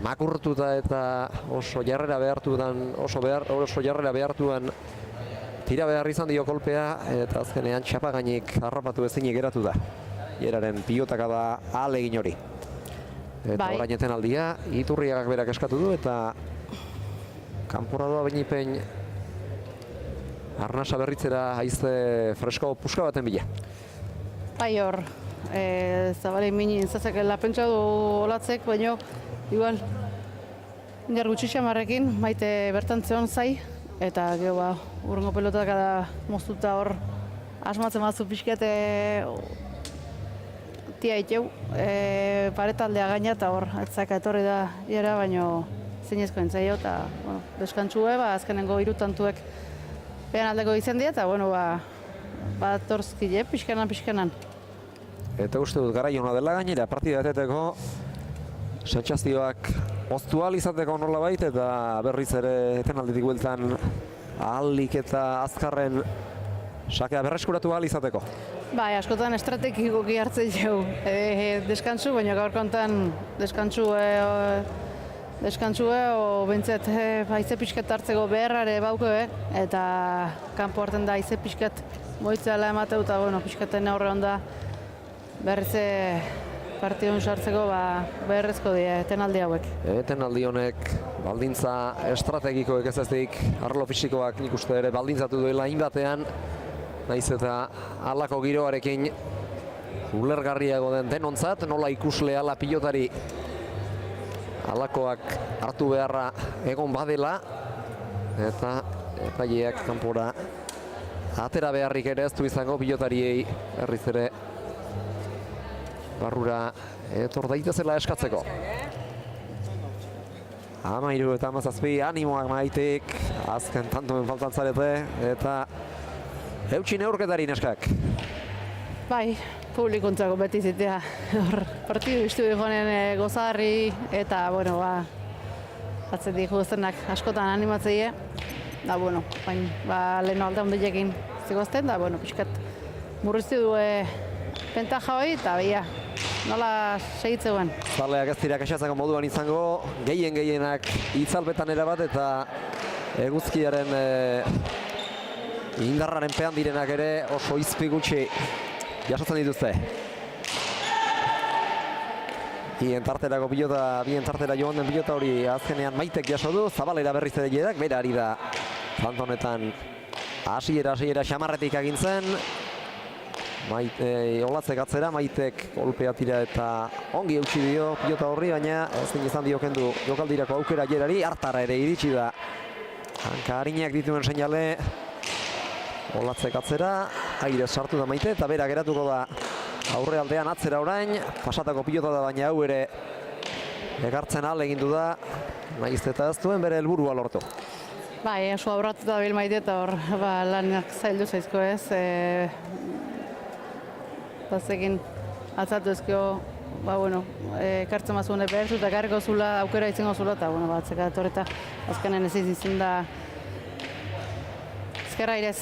makurtuta eta oso jarrera behartuan tira behar izan dio kolpea, eta azkenean txapagainik harrapatu ezinik geratu da. Jeraren pilotaka da ahalegin hori. Eta orain etenaldia, Iturriagak berak eskatu du, eta kanpora doa bainipen arnasa berritzera haize fresko puska baten bila. Bai hor, Zabale minin zazakela pentsa du Olatzek, baina igual jar gutxi xamarrekin, Maite bertan zeon zai, eta gero urrengo pelotak da moztuta hor asmatzen batzu pixkate tia iteu, paretaldea gaina eta hor atzaka etorri da jera, baina zinezko entzaio, eta deskantzue, azkenengo 3 tantuek pean aldeko izan dira, eta bat torzkile, pixkanan. Eta uste dut garai hona dela gainera, partida eteteko sentsazioak oztu ahal izateko nola bait, eta berriz ere etenalditik bueltan ahalik eta azkarren sakea berreskuratu ahal izateko. Bai, askotan estrategikoki hartzen jau deskantzu, baina gaur kontan deskantzue o bintzet haize pixkat hartzeko beharrare bauke, eta kanpo hartzen da haize pixkat moitzeala emateu, eta pixkaten aurre onda berriz partidun sartzeko beharrezko dira etenaldi hauek. Etenaldi honek baldintza estrategikoek ez ezik, arlo fisikoak nik uste ere baldintzatu duela inbatean, naiz eta halako giroarekin ulergarriago den denontzat, nola ikusle ala pilotari halakoak hartu beharra egon badela, eta epaileak kanpora atera beharrik ere ez du izango pilotariei herriz ere barrura etor daitezela eskatzeko. 13 eta 17 animoak Maitek, azken tantoen faltan zarete, eta eutsi neurketari neskak. Bai, publikuntzako beti zitea, partidu iztu dihonen gozarri, eta, atzetik guztenak askotan animatzeie, da, bain, leheno alde hondilekin zigozten, da, pixkat murriztu du pentaja hori, eta nola segitzeuen. Zaleak ez dira kaxatzeko moduan izango, gehienak itzalpetan erabat, eta eguzkiaren indarraren pean direnak ere oso izpi gutxi jasotzen dituzte. Bien tartera joan den pilota hori azkenean Maitek jaso du, Zabalera berriz ere jerak, bera ari da zantonetan hasiera xamarretik agintzen. Olatzek atzera, Maitek kolpea tira eta ongi eutsi dio pilota horri, baina ez izan dio kendu jokaldirako aukera jerari, hartara ere iritsi da. Hanka harinak dituen seinale, Olatzek atzera, aire sartu da Maite, eta bera geratuko da aurrealdean atzera orain, pasatako pilota da, baina hau ere egartzen ahal egindu da, nahiz eta ez duen bere helburua lortu. Bai, oso aurratu da bil Maite, eta hor lanak zaildu zaizko ez, bazekin atzatu ezkio, ekartzen mazune behertu eta garriko zula, aukera itzengo zula, eta batzeka etorreta azkenen ez izin da ezkerra irez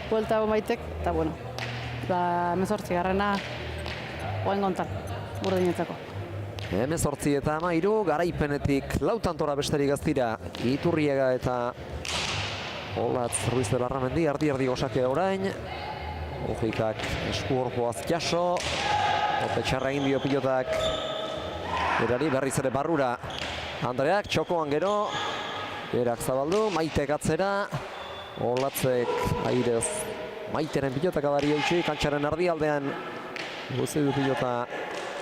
buelta Maitek, eta 18 garrena oen gontan, urdinetzako. 18 eta 13, garaipenetik 4 tantora besterik ez dira, Iturriaga eta Olatz Ruiz de Larramendi, ardi gozakea orain. Ojikak eskuorpoaz jaso, ote txarra egin dio pilotak berari, berriz ere barrura Andreak, txokoan gero, berak zabaldu, Maitek atzera, Olatzek airez Maiteren pilotak adari eutxi, kantxaren ardialdean guzi du pilota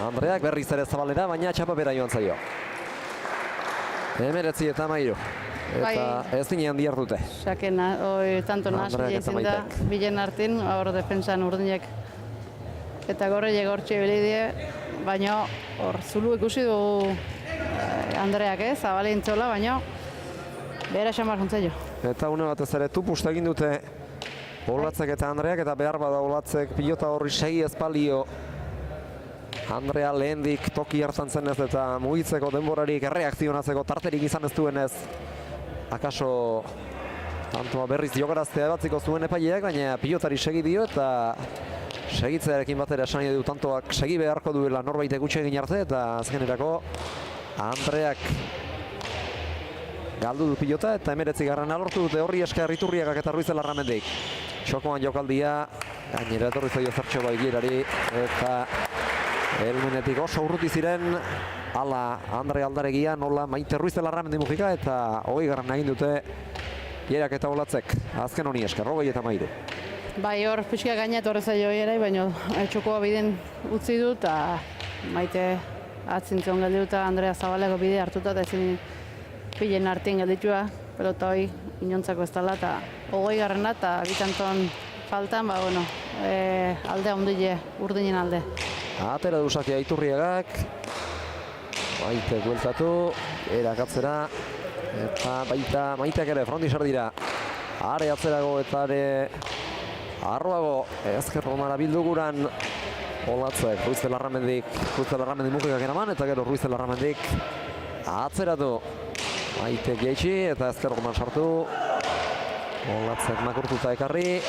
Andreak, berriz ere Zabalera, baina txapa bera joan zaio. 19-13. Eta ez dinean diardute. Sakena, tanto nahasi Andreak eta jaitzen da, Maitek. bilen hartin, hor defensan urdinek. Eta gorreiek hortxe bilidie, baina hor zulu ikusi du Andreak zabalintzola, baina behera xamar juntzaio. Eta une batez ere tupusta egin dute Olatzek eta Andreak, eta behar bada Olatzek pilota horri segi ez balio. Andrea lehendik toki hartan zenez eta mugitzeko denborarik erreakzionatzeko tarterik izan ez duenez. Akaso tantoa berriz jogaraztea batziko zuen epaileak, baina pilotari segi dio eta segitzearekin batera esan nahi du tantoak segi beharko duela norbaitek gutxe egin arte, eta azkenerako Andreak galdu du pilota eta 19. lortu dute horri esker Iturriagak eta Ruiz de Larramendik. Txokoan jokaldia, gainera etorri zaio zertxo baigirari eta helmenetik oso urruti ziren, ala Andre Aldaregia, nola Maite Ruiz de Larramendi mugika eta 20. egin dute Jerak eta Olatzek, azken honi esker, 33. Bai, hor pixka gainat horreza joierai, baina txokoa biden utzi du eta Maite atzintzen gelditu eta Andrea Zabaleko bide hartuta eta ezin pilen artien gelditua, pelota hoi inontzako ez dela eta 20. eta bitanton faltan, aldea ondile, urdinen alde. Atera du sakia Iturriagak, Maite bueltatu, erakatzera, eta baita Maiteak ere frontisar dira. Are atzerago eta are arroago ezker Romara bilduguran Olatzek, Ruiz de Larramendik mugikak eraman, eta gero Ruiz de Larramendik atzeratu. Maitek jaitsi eta ezker Roman sartu. Olatzek makurtuta ekarri.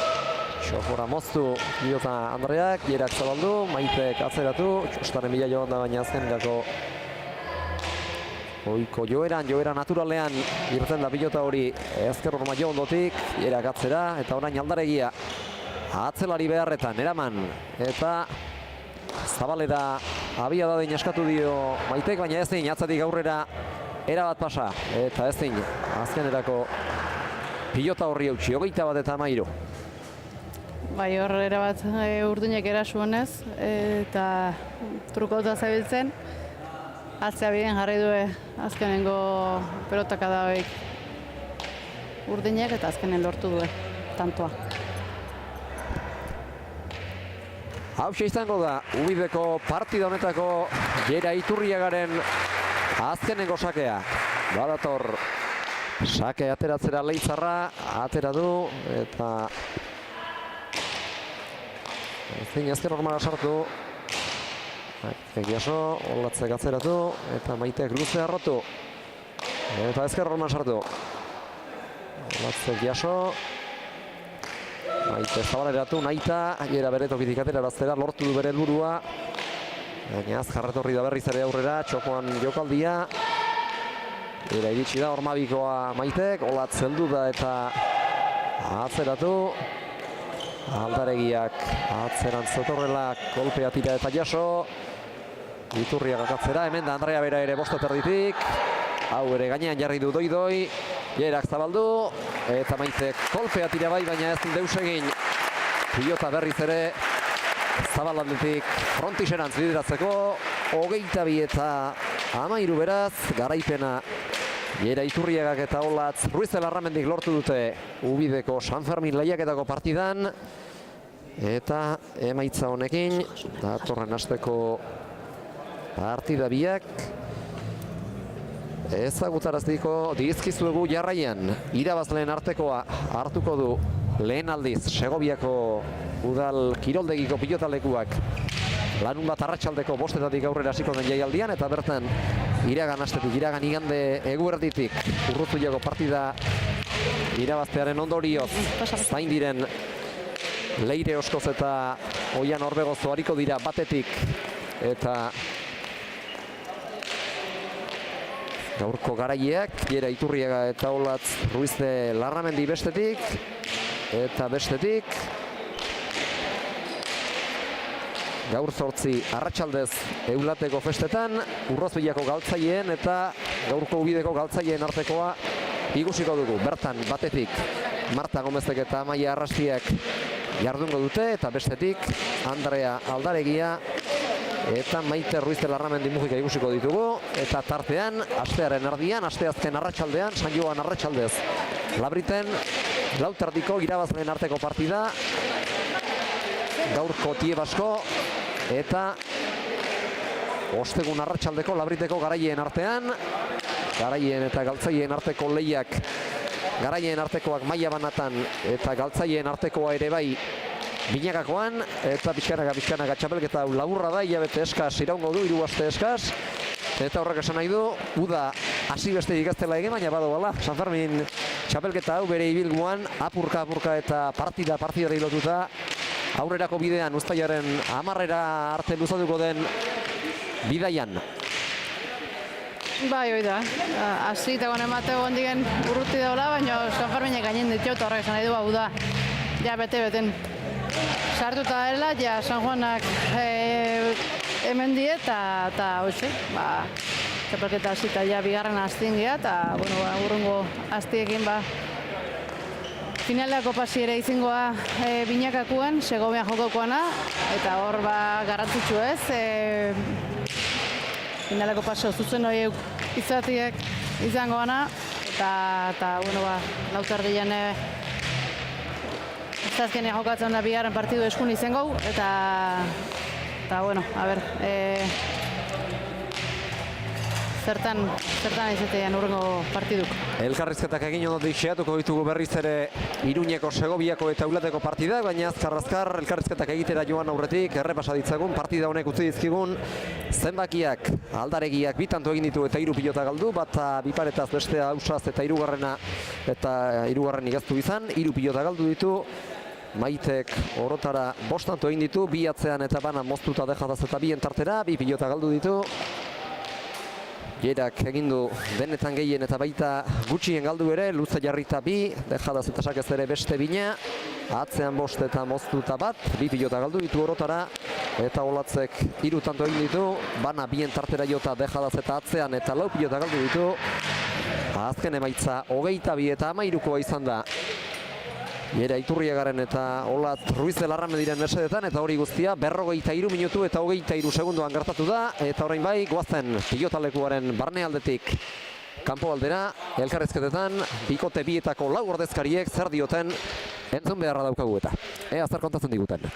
Txokora moztu pilota Andreak, Jerak zabaldu, Maitek atzeratu, txostaren bila joan da baina azkenetako oiko joera naturalean irten da pilota hori ezker Roma jo ondotik, Jerak atzera eta orain Aldaregia atzelari beharretan eraman eta Zabalera abia dadin eskatu dio Maitek, baina ez din atzatik aurrera erabat pasa eta ez din azkenerako pilota horri eutxi, 21-13. Bai, hor erabat urdinek erasuenez eta trukauta zabiltzen. Atzea biden jarri due azkenengo pelotaka dabeik urdinek eta azkenen lortu due tantoa. Hauxe izango da, Ubideko partida honetako Jera Iturriagaren azkenengo sakea. Badator sake ateratzera Leitzarra, atera du eta ezin ezker Romara sartu. Maitek jaso, Olatzek atzeratu eta Maitek luze arrotu. Eta ezker Roman sartu. Olatzek jaso. Maite Zabaleratu, nahita, Jera bere tokitik ateraraztera lortu du bere helburua. Baina azkarretorri da berriz ere aurrera, txokoan jokaldia. Jera iritsi da Ormabikoa Maitek, Olatz heldu da eta atzeratu. Aldaregiak atzeran zetorrela, kolpea tira eta jaso. Iturriagak atzera, hemen da Andrea bera ere bost erditik. Hau ere gainean jarri du doi-doi. Jerak zabaldu, eta Maitek kolpea tira bai, baina ez deus egin. Pilota berriz ere Zabalaldetik frontiserantz bideratzeko. 22 eta 13 beraz, garaipena Jera Iturriagak eta Olatz Ruiz de Larramendik lortu dute Ubideko San Fermin lehiaketako partidan. Eta emaitza honekin, datorren asteko partida biak ezagutaraztiko dizkizuegu jarraian. Irabazleen artekoa hartuko du lehen aldiz Segoviako udal kiroldegiko pilotalekuak larun bat arratsaldeko 5:00 aurrera hasiko den jaialdian, eta bertan iragan astetik, iragan igande eguerditik Urruzuiako partida irabaztearen ondorioz zain diren Leire Oskoz eta Oian Orbegozo hariko dira batetik, eta gaurko garaileak Jera Iturriaga eta Olatz Ruiz de Larramendi bestetik, eta bestetik gaur 8 arratsaldez Eulateko festetan Urrozbilako galtzaileen eta gaurko Ubideko galtzaileen artekoa ikusiko dugu. Bertan batetik Marta Gomezek eta Amaia Arrastiak jardungo dute, eta bestetik Andrea Aldaregia eta Maite Ruiz de Larramendi Mujika ikusiko ditugu, eta tartean, astearen erdian, asteazken arratsaldean, San Joan arratsaldez. Labriten, lauterdiko irabazleen arteko partida, gaurko Tiebasko, eta ostegun arratsaldeko Labriteko garaien artean, garaien eta galtzaien arteko lehiak, garaien artekoak maila banatan eta galtzaien artekoa ere bai binakakoan, eta pixkanaka txapelketa laburra da, hilabete eskas iraungo du, 3 aste eskas, eta horrek esan nahi du, uda hasi beste ikastela egin, baina bado bala, San Fermin txapelketa hau bere ibilguan, apurka eta partidari lotuta, aurrerako bidean uztailaren 10 arte luzatuko den bidaian. Bai, hoi da. Hasi eta gone mateo ondigen urruti daula, baina San Ferminek gainen ditu, eta horrek esan nahi du, hau da, ja bete-beten sartuta dela, ja San Juanak hemen die, eta hoxe, txapelketa hasita ja bigarren hastin gira, eta, urrungo hastiekin, finaleako pasi ere izingoa binakakuan, Segovian jokokoana, eta hor garrantzitsu ez, finaleko paso zuzen horiek izatiek izangoana, eta lauterdian azkenean jokatzen da bigarren partidu eskun izango, eta a ber, zertan izatean urrengo partiduk. Elkarrizketak egin ondotik xeatuko ditugu berriz ere Iruñeko, Segoviako eta Eulateko partidak, baina azkar elkarrizketak egitera joan aurretik, errepasa ditzagun, partida honek utzi dizkigun, zenbakiak, aldaregiak, bitanto egin ditu eta 3 pilota galdu, bata biparetaz bestea ausaz eta hirugarren igaztu izan, 3 pilota galdu ditu, Maitek orotara 5 tanto egin ditu, 2 atzean eta bana moztuta dejataz eta 2 tartera, 2 pilota galdu ditu. Jerak egin du denetan gehien eta baita gutxien galdu ere, luze jarrita 2, dejadaz eta sakez ere beste 2, atzean 5 eta moztuta 1, 2 pilota galdu ditu orotara, eta Olatzek 3 tanto egin ditu, bana 2 tartera jota dejadaz eta atzean eta 4 pilota galdu ditu. Azken emaitza 22 eta 13koa izan da. Jera Iturriagaren eta Olatz Ruiz de Larramendiren mesedetan, eta hori guztia 43 minutu eta 23 segundoan gertatu da, eta orain bai goazen pilotalekuaren barnealdetik kanpo aldera, elkarrizketetan bikote bietako 4 ordezkariek zer dioten entzun beharra daukagu eta ea zer kontatzen diguten.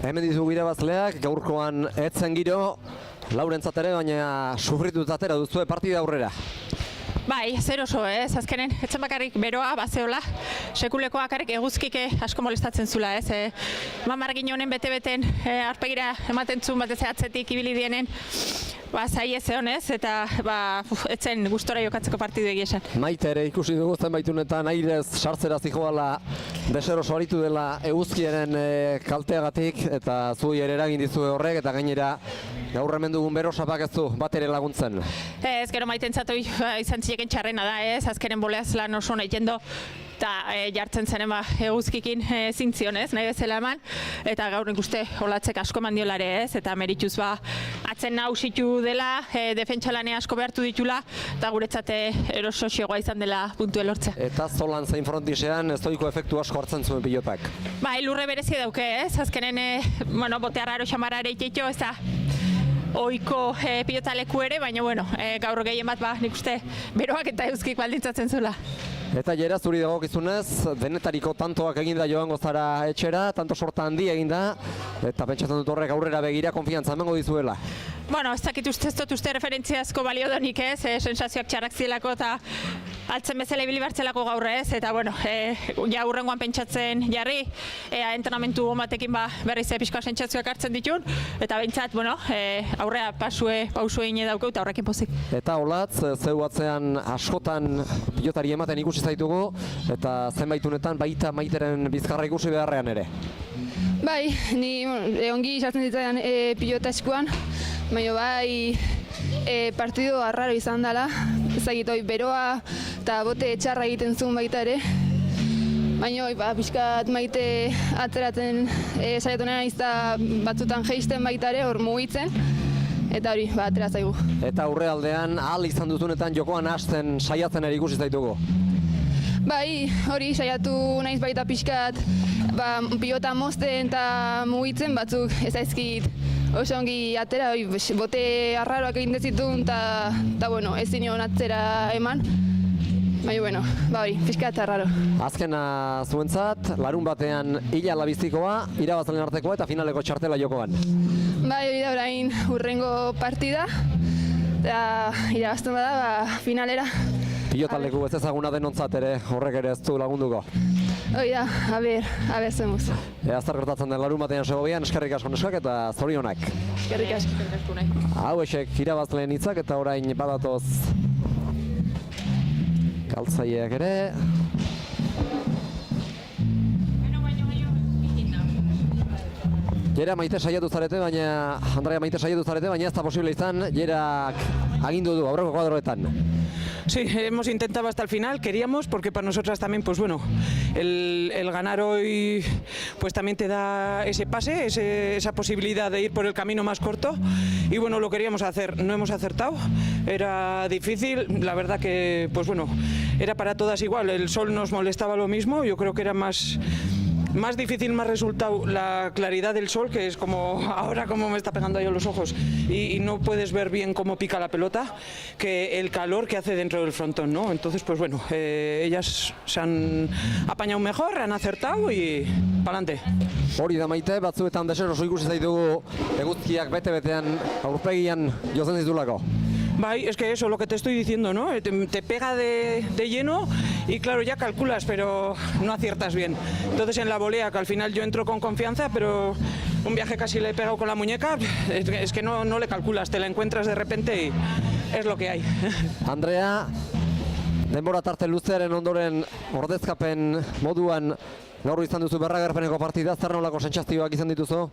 Hemen ditugu irabazleak, gaurkoan etzen giro, laurentzat ere, baina sufritut atera duzue partida aurrera. Bai, zer oso, ez, azkenen, etzen bakarrik beroa, bazeola, sekulekoa bakarrik eguzkike asko molestatzen zula, ez, mamargin honen bete-beten arpegira ematen zuen batez atzetik ibili dienen, zai ez honez, eta etzen gustora jokatzeko partidu egia esan. Maite ere ikusi dugu zenbaitunetan airez sartzera zijoala deseroso aritu dela eguzkiaren kalteagatik, eta zui ere eragin dizue horrek, eta gainera gaur hemen dugun berosapak ez du bat ere laguntzen. Ez, gero maitentzatu izan zileken txarrena da, ez, azkenen boleaz lan oso nahi jendo, eta jartzen zen eguzkikin zintzionez, nahi bezala eman, eta gaur nik uste Olatzek asko mandiolare ez, eta merituz atzen nausitu dela, defentsalane asko behartu ditula, eta guretzate erososioa izan dela puntu elortzea. Eta zolan zein frontisean ez doiko efektu asko hartzen zuen pilotak. Bai, lurre berezia dauke ez, azkenen, botearra ero xamarra ere ez da, oiko pilotaleku ere, baina gaur gehien bat nik uste beroak eta euskik baldintzatzen zula. Eta Jera, zuri dagokizunez, denetariko tantoak eginda joango zara etxera, tanto sorta handi eginda, eta pentsatzen dut horrek aurrera begira konfiantza emango dizuela. Ez dakit ez dut uste referentziazko balio donik ez, sensazioak txarrak zilako eta altzen bezala ibili bartzelako gaur ez, eta bueno, ja hurrengoan pentsatzen jarri, entrenamentu batekin berriz pixka sentsazioak hartzen ditun, eta behintzat, bueno, aurrea pausue ine daukau eta horrekin pozik. Eta Olatz, zeu atzean askotan pilotari ematen ikusi zaitugu, eta zenbaitunetan baita Maiteren bizkarra ikusi beharrean ere. Bai, ni ongi sartzen ditzaidan pilota eskuan, baina bai partido arraro izan dela, ezagitoi beroa eta bote txarra egiten zuen baita ere. Baina pixkat Maite atzeratzen saiatu nena izta batzutan jeisten baita ere, hor mugitzen, eta hori, atera zaigu. Eta aurrealdean ahal izan duzunetan jokoan hasten saiatzen ere ikusi zaitugu. Bai, hori saiatu naiz baita pixkat pilota mozten eta mugitzen batzuk ez zaizkit oso ongi atera, bote arraroak egin dezitun eta bueno, ez zinion atzera eman. Baina, bueno, hori, pixkat arraro. Azkena zuentzat, larun batean Ila Labizikoa, irabazleen artekoa eta finaleko txartela jokoan. Bai, hori da orain hurrengo partida, eta irabazten bada finalera. Pilotaldeku ez ezaguna denontzat ere, horrek ere ez du lagunduko. Hoi da, a ber, zemuz. Ea zer gertatzen den larun batean Segovian, eskerrik asko neskak eta zorionak. Eskerrik asko. Hau esek irabazleen hitzak eta orain badatoz galtzaileak ere. Jera Maite saiatu zarete, baina Andrea Maite saiatu zarete, baina ez da posible izan, Jerak agindu du aurreko kuadroetan. Sí, hemos intentado hasta el final, queríamos, porque para nosotras también, pues bueno, el ganar hoy pues también te da ese pase, esa posibilidad de ir por el camino más corto, y bueno, lo queríamos hacer, no hemos acertado, era difícil, la verdad que, pues bueno, era para todas igual, el sol nos molestaba lo mismo, yo creo que era más difícil, más resultado la claridad del sol, que es como ahora como me está pegando ahí a los ojos y no puedes ver bien cómo pica la pelota, que el calor que hace dentro del frontón, ¿no? Entonces, pues bueno, ellas se han apañado mejor, han acertado y pa'lante. Hori da Maite, batzuetan deseroso ikusi zaitugu eguzkiak bete-betean aurpegian jotzen ditulako. Bai, es que eso, lo que te estoy diciendo, ¿no? Te pega de lleno y claro, ya calculas, pero no aciertas bien. Entonces en la volea, que al final yo entro con confianza, pero un viaje casi le he pegado con la muñeca, es que no le calculas, te la encuentras de repente y es lo que hay. Andrea, denbora tarte luzearen ondoren ordezkapen moduan gaur izan duzu berragarpeneko partida, zer nolako sentsazioak izan dituzu?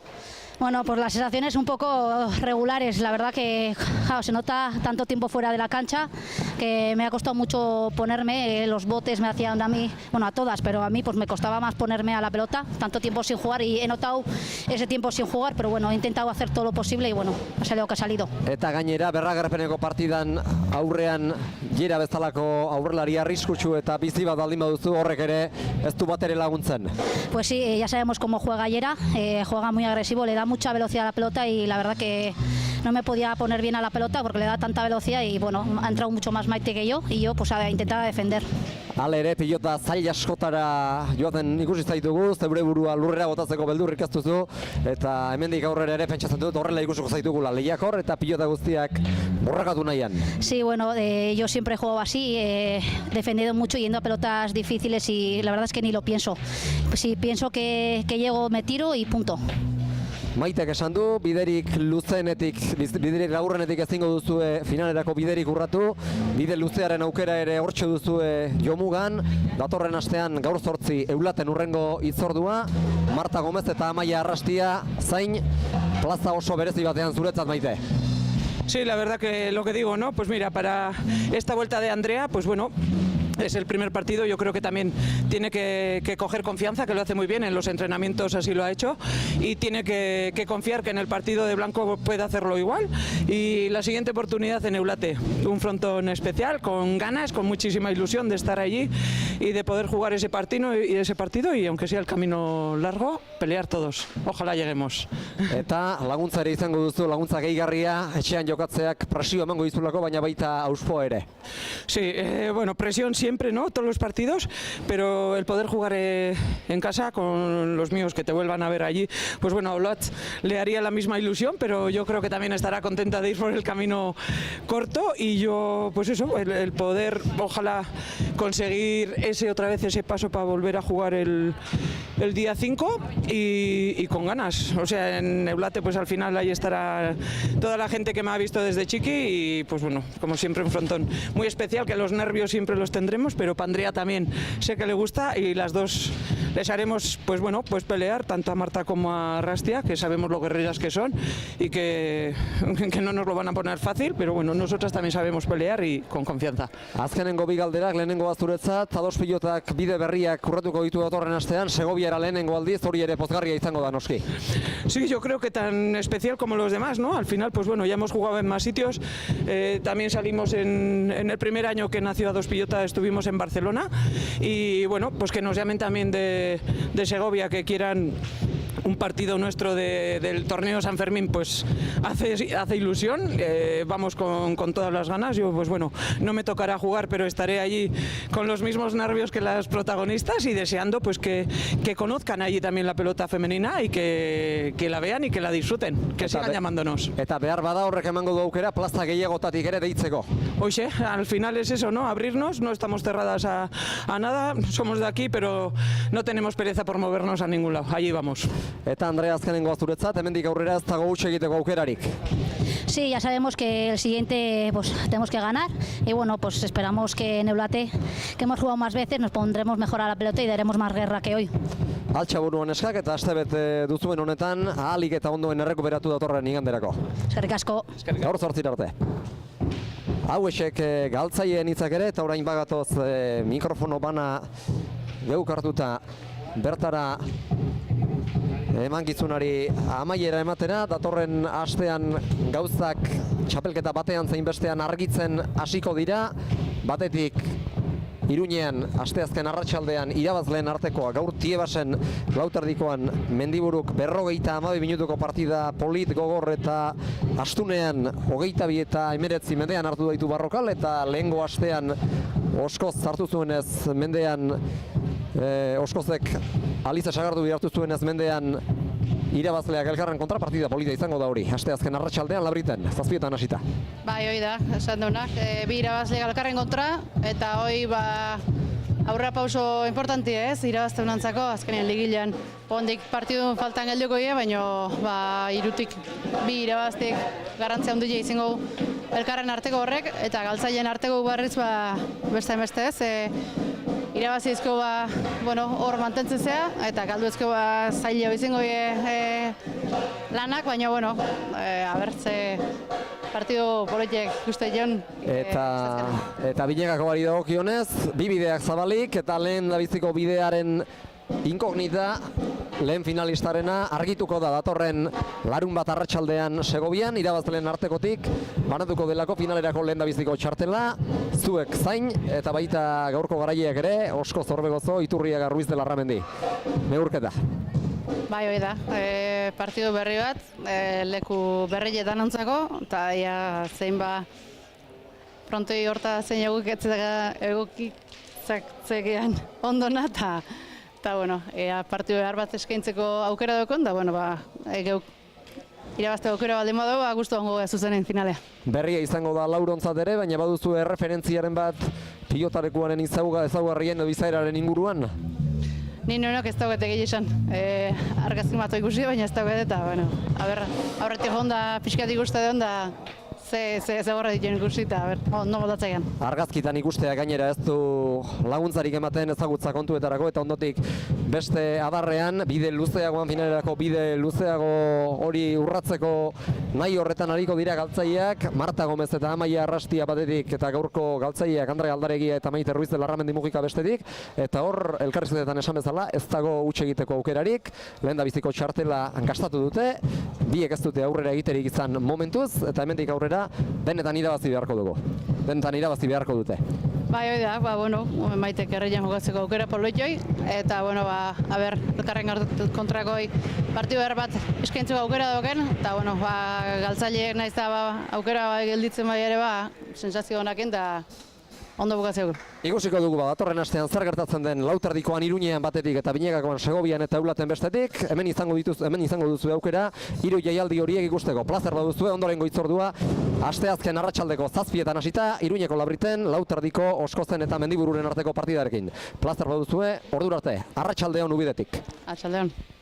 Bueno, pues las sensaciones un poco regulares, la verdad que se nota tanto tiempo fuera de la cancha que me ha costado mucho ponerme, los botes me hacían a mí, bueno a todas, pero a mí pues me costaba más ponerme a la pelota, tanto tiempo sin jugar y he notado ese tiempo sin jugar, pero bueno, he intentado hacer todo lo posible y bueno, ha salido lo que ha salido. Eta gainera berragarpeneko partidan aurrean Jera bezalako aurrelari arriskutsu eta bizi bat baldin baduzu horrek ere ez du batere laguntzen. Pues sí, ya sabemos cómo juega Jera, juega muy agresivo, le da mucha velocidad a la pelota y la verdad que no me podía poner bien a la pelota porque le da tanta velocidad y bueno, ha entrado mucho más Maite que yo y yo pues intentaba defender. Hala ere, pilota zail askotara joaten ikusi zaitugu, zeure burua lurrera botatzeko beldurrik ez duzu, eta hemendik aurrera ere pentsatzen dut horrela ikusiko zaitugula lehiakor eta pilota guztiak borrakatu nahian. Sí, bueno, yo siempre he jugado así, he defendido mucho yendo a pelotas difíciles y la verdad es que ni lo pienso. Pues si pienso que llego, me tiro y punto. Maitek esan du, biderik laburrenetik ezingo duzue finalerako biderik urratu, bide luzearen aukera ere hortxe duzue jomugan, datorren astean gaur 8 Eulaten urrengo hitzordua, Marta Gomez eta Amaia Arrastia zain plaza oso berezi batean zuretzat Maite. Sí, la verdad que lo que digo, ¿no? Pues mira, para esta vuelta de Andrea, pues bueno, es el primer partido, yo creo que también tiene que coger confianza, que lo hace muy bien, en los entrenamientos así lo ha hecho, y tiene que confiar que en el partido de Blanco puede hacerlo igual, y la siguiente oportunidad en Eulate, un frontón especial, con ganas, con muchísima ilusión de estar allí y de poder jugar ese partido y aunque sea el camino largo, pelear todos, ojalá lleguemos. Eta laguntza ere izango duzu, laguntza gehigarria, etxean jokatzeak presio emango dizulako, baina baita auspo ere. Sí, bueno, presión siempre, ¿no? Todos los partidos, pero el poder jugar en casa con los míos que te vuelvan a ver allí, pues bueno, a Olat le haría la misma ilusión, pero yo creo que también estará contenta de ir por el camino corto y yo, pues eso, el poder, ojalá conseguir otra vez ese paso para volver a jugar el día 5 y con ganas. O sea, en Eulate pues al final ahí estará toda la gente que me ha visto desde chiqui y pues bueno, como siempre un frontón muy especial, que los nervios siempre los tendremos, pero para Andrea también sé que le gusta y las dos les haremos pues bueno, pues pelear tanto a Marta como a Rastia, que sabemos lo guerreras que son y que no nos lo van a poner fácil, pero bueno, nosotras también sabemos pelear y con confianza. Azkenengo bi galderak, lehenengo azuretzat, ados pilotak bide berriak urratuko ditu datorren astean, Segoviara lehenengo aldiz, hori ere pozgarria izango da noski. Sí, yo creo que tan especial como los demás, ¿no? Al final, pues bueno, ya hemos jugado en más sitios, también salimos en el primer año que nació Ados Pillota, estuvimos en Barcelona y bueno, pues que nos llamen también de Segovia, que quieran un partido nuestro del torneo San Fermín, pues hace ilusión, vamos con todas las ganas. Yo pues bueno, no me tocará jugar, pero estaré allí con los mismos nervios que las protagonistas y deseando pues que conozcan allí también la pelota femenina y que la vean y que la disfruten, que sigan llamándonos. Eta behar bada horrek emango du aukera plaza gehiagotatik ere deitzeko. Oye, al final es eso, ¿no? Abrirnos, no estamos cerradas a nada, somos de aquí, pero no tenemos pereza por movernos a ningún lado, allí vamos. Eta Andrea, azkenengo azuretzat, hemendik aurrera ez dago huts egiteko aukerarik. Sí, ya sabemos que el siguiente pues tenemos que ganar y bueno, pues esperamos que en Eulate, que hemos jugado más veces, nos pondremos mejor a la pelota y daremos más guerra que hoy. Altxa buruan eskak eta astebete duzuen honetan ahalik eta ondoen errekuperatu datorren iganderako. Eskerrik asko. Gaur 8 arte. Hauexek galtzaileen hitzak ere eta orain bagatoz mikrofono bana geuk hartuta bertara emankizunari amaiera ematera, datorren astean gauzak txapelketa batean zein bestean argitzen hasiko dira, batetik Iruñean, asteazken arratsaldean irabazleen artekoa, gaur Tiebasen lauterdikoan Mendiburuk 52 minutuko partida polit gogor eta astunean 22 eta 19 mendean hartu ditu Barrokal eta lehengo astean Oskoz hartu zuenez mendean Oskozek Aliza Sagardu hartu zuenez mendean irabazleak elkarren kontrapartida polita izango da hori. Asteazken arratsaldean Labriten, 7etan hasita. Bai, hoi da, esan duenak, bi irabazleak elkarren kontra, eta hoi aurrera pauso importanti ez, irabazten nantzako, azkenean ligilean. Ondik partidu faltan gelduko ia, baina irutik bi irabaztik garrantzia handia izango elkarren arteko horrek, eta galtzaileen arteko barriz beste ez, irabazizko hor mantentzen zea, eta galduezko zaila izango lanak, baina abertze partido politek uste joan. Eta Binegako bari dagokionez, bi bideak zabalik, eta lehen dabiziko bidearen inkognita, lehen finalistarena argituko da datorren larun bat arratsaldean Segovian, irabazleen artekotik, banatuko delako finalerako lehen dabiziko txartela, zuek zain, eta baita gaurko garaileak ere, Osko Zorbegozo, Iturriaga Ruiz de Larramendi. Neurketa. Bai, hoi da, partidu berri bat, leku berrietan ontzako, eta zein prontoi horta zein egokitzean ondona, eta partidu behar bat eskaintzeko aukera dukon, da, geuk irabazte aukera baldin badu, gustu hongo zuzenen finalea. Berria izango da laurontzat ere, baina baduzu erreferentziaren bat pilotarekuaren ezaugarrien edo izaeraren inguruan? Ni nonok ez daugat gehi esan, argazkin bat ikusi, baina ez daugat eta, aurretik honda pixkat ikuste duen da, ze gorra dituen ikusi eta, no botatzaian. Argazkitan ikustea gainera ez du laguntzarik ematen ezagutza kontuetarako eta ondotik beste adarrean, bide luzeagoan finalerako bide luzeago hori urratzeko nahi horretan ariko dira galtzaileak, Marta Gomez eta Amaia Arrastia batetik eta gaurko galtzaileak Andre Aldaregia eta Maite Ruiz de Larramendi Mugika bestetik, eta hor elkarrizketetan esan bezala ez dago huts egiteko aukerarik, lehen dabiziko txartela gastatu dute, biek ez dute aurrera egiterik izan momentuz, eta hemendik aurrera benetan irabazi beharko dugu. Benetan irabazi beharko dute. Bai, hoi da, Maitek erreian jokatzeko aukera poloitoi, eta, elkarren kontrakoi partidu behar bat eskaintzeko aukera duken, eta, galtzaileek nahiz da aukera gelditzen bai ere, sensazio honaken, eta ondo bukatzeko. Ikusiko dugu datorren astean zer gertatzen den Lauterdikoan, Iruñean batetik eta Binagakoan, Segovian eta Eulaten bestetik. Hemen izango duzu aukera hiru jaialdi horiek ikusteko. Plazer baduzue ondorengo hitzordua asteazken arratsaldeko 7etan hasita Iruñeko Labriten, Lauterdiko, Oskozen eta Mendibururen arteko partidarekin. Plazer baduzue ordura arte. Arratsalde on Ubidetik. Arratsalde on.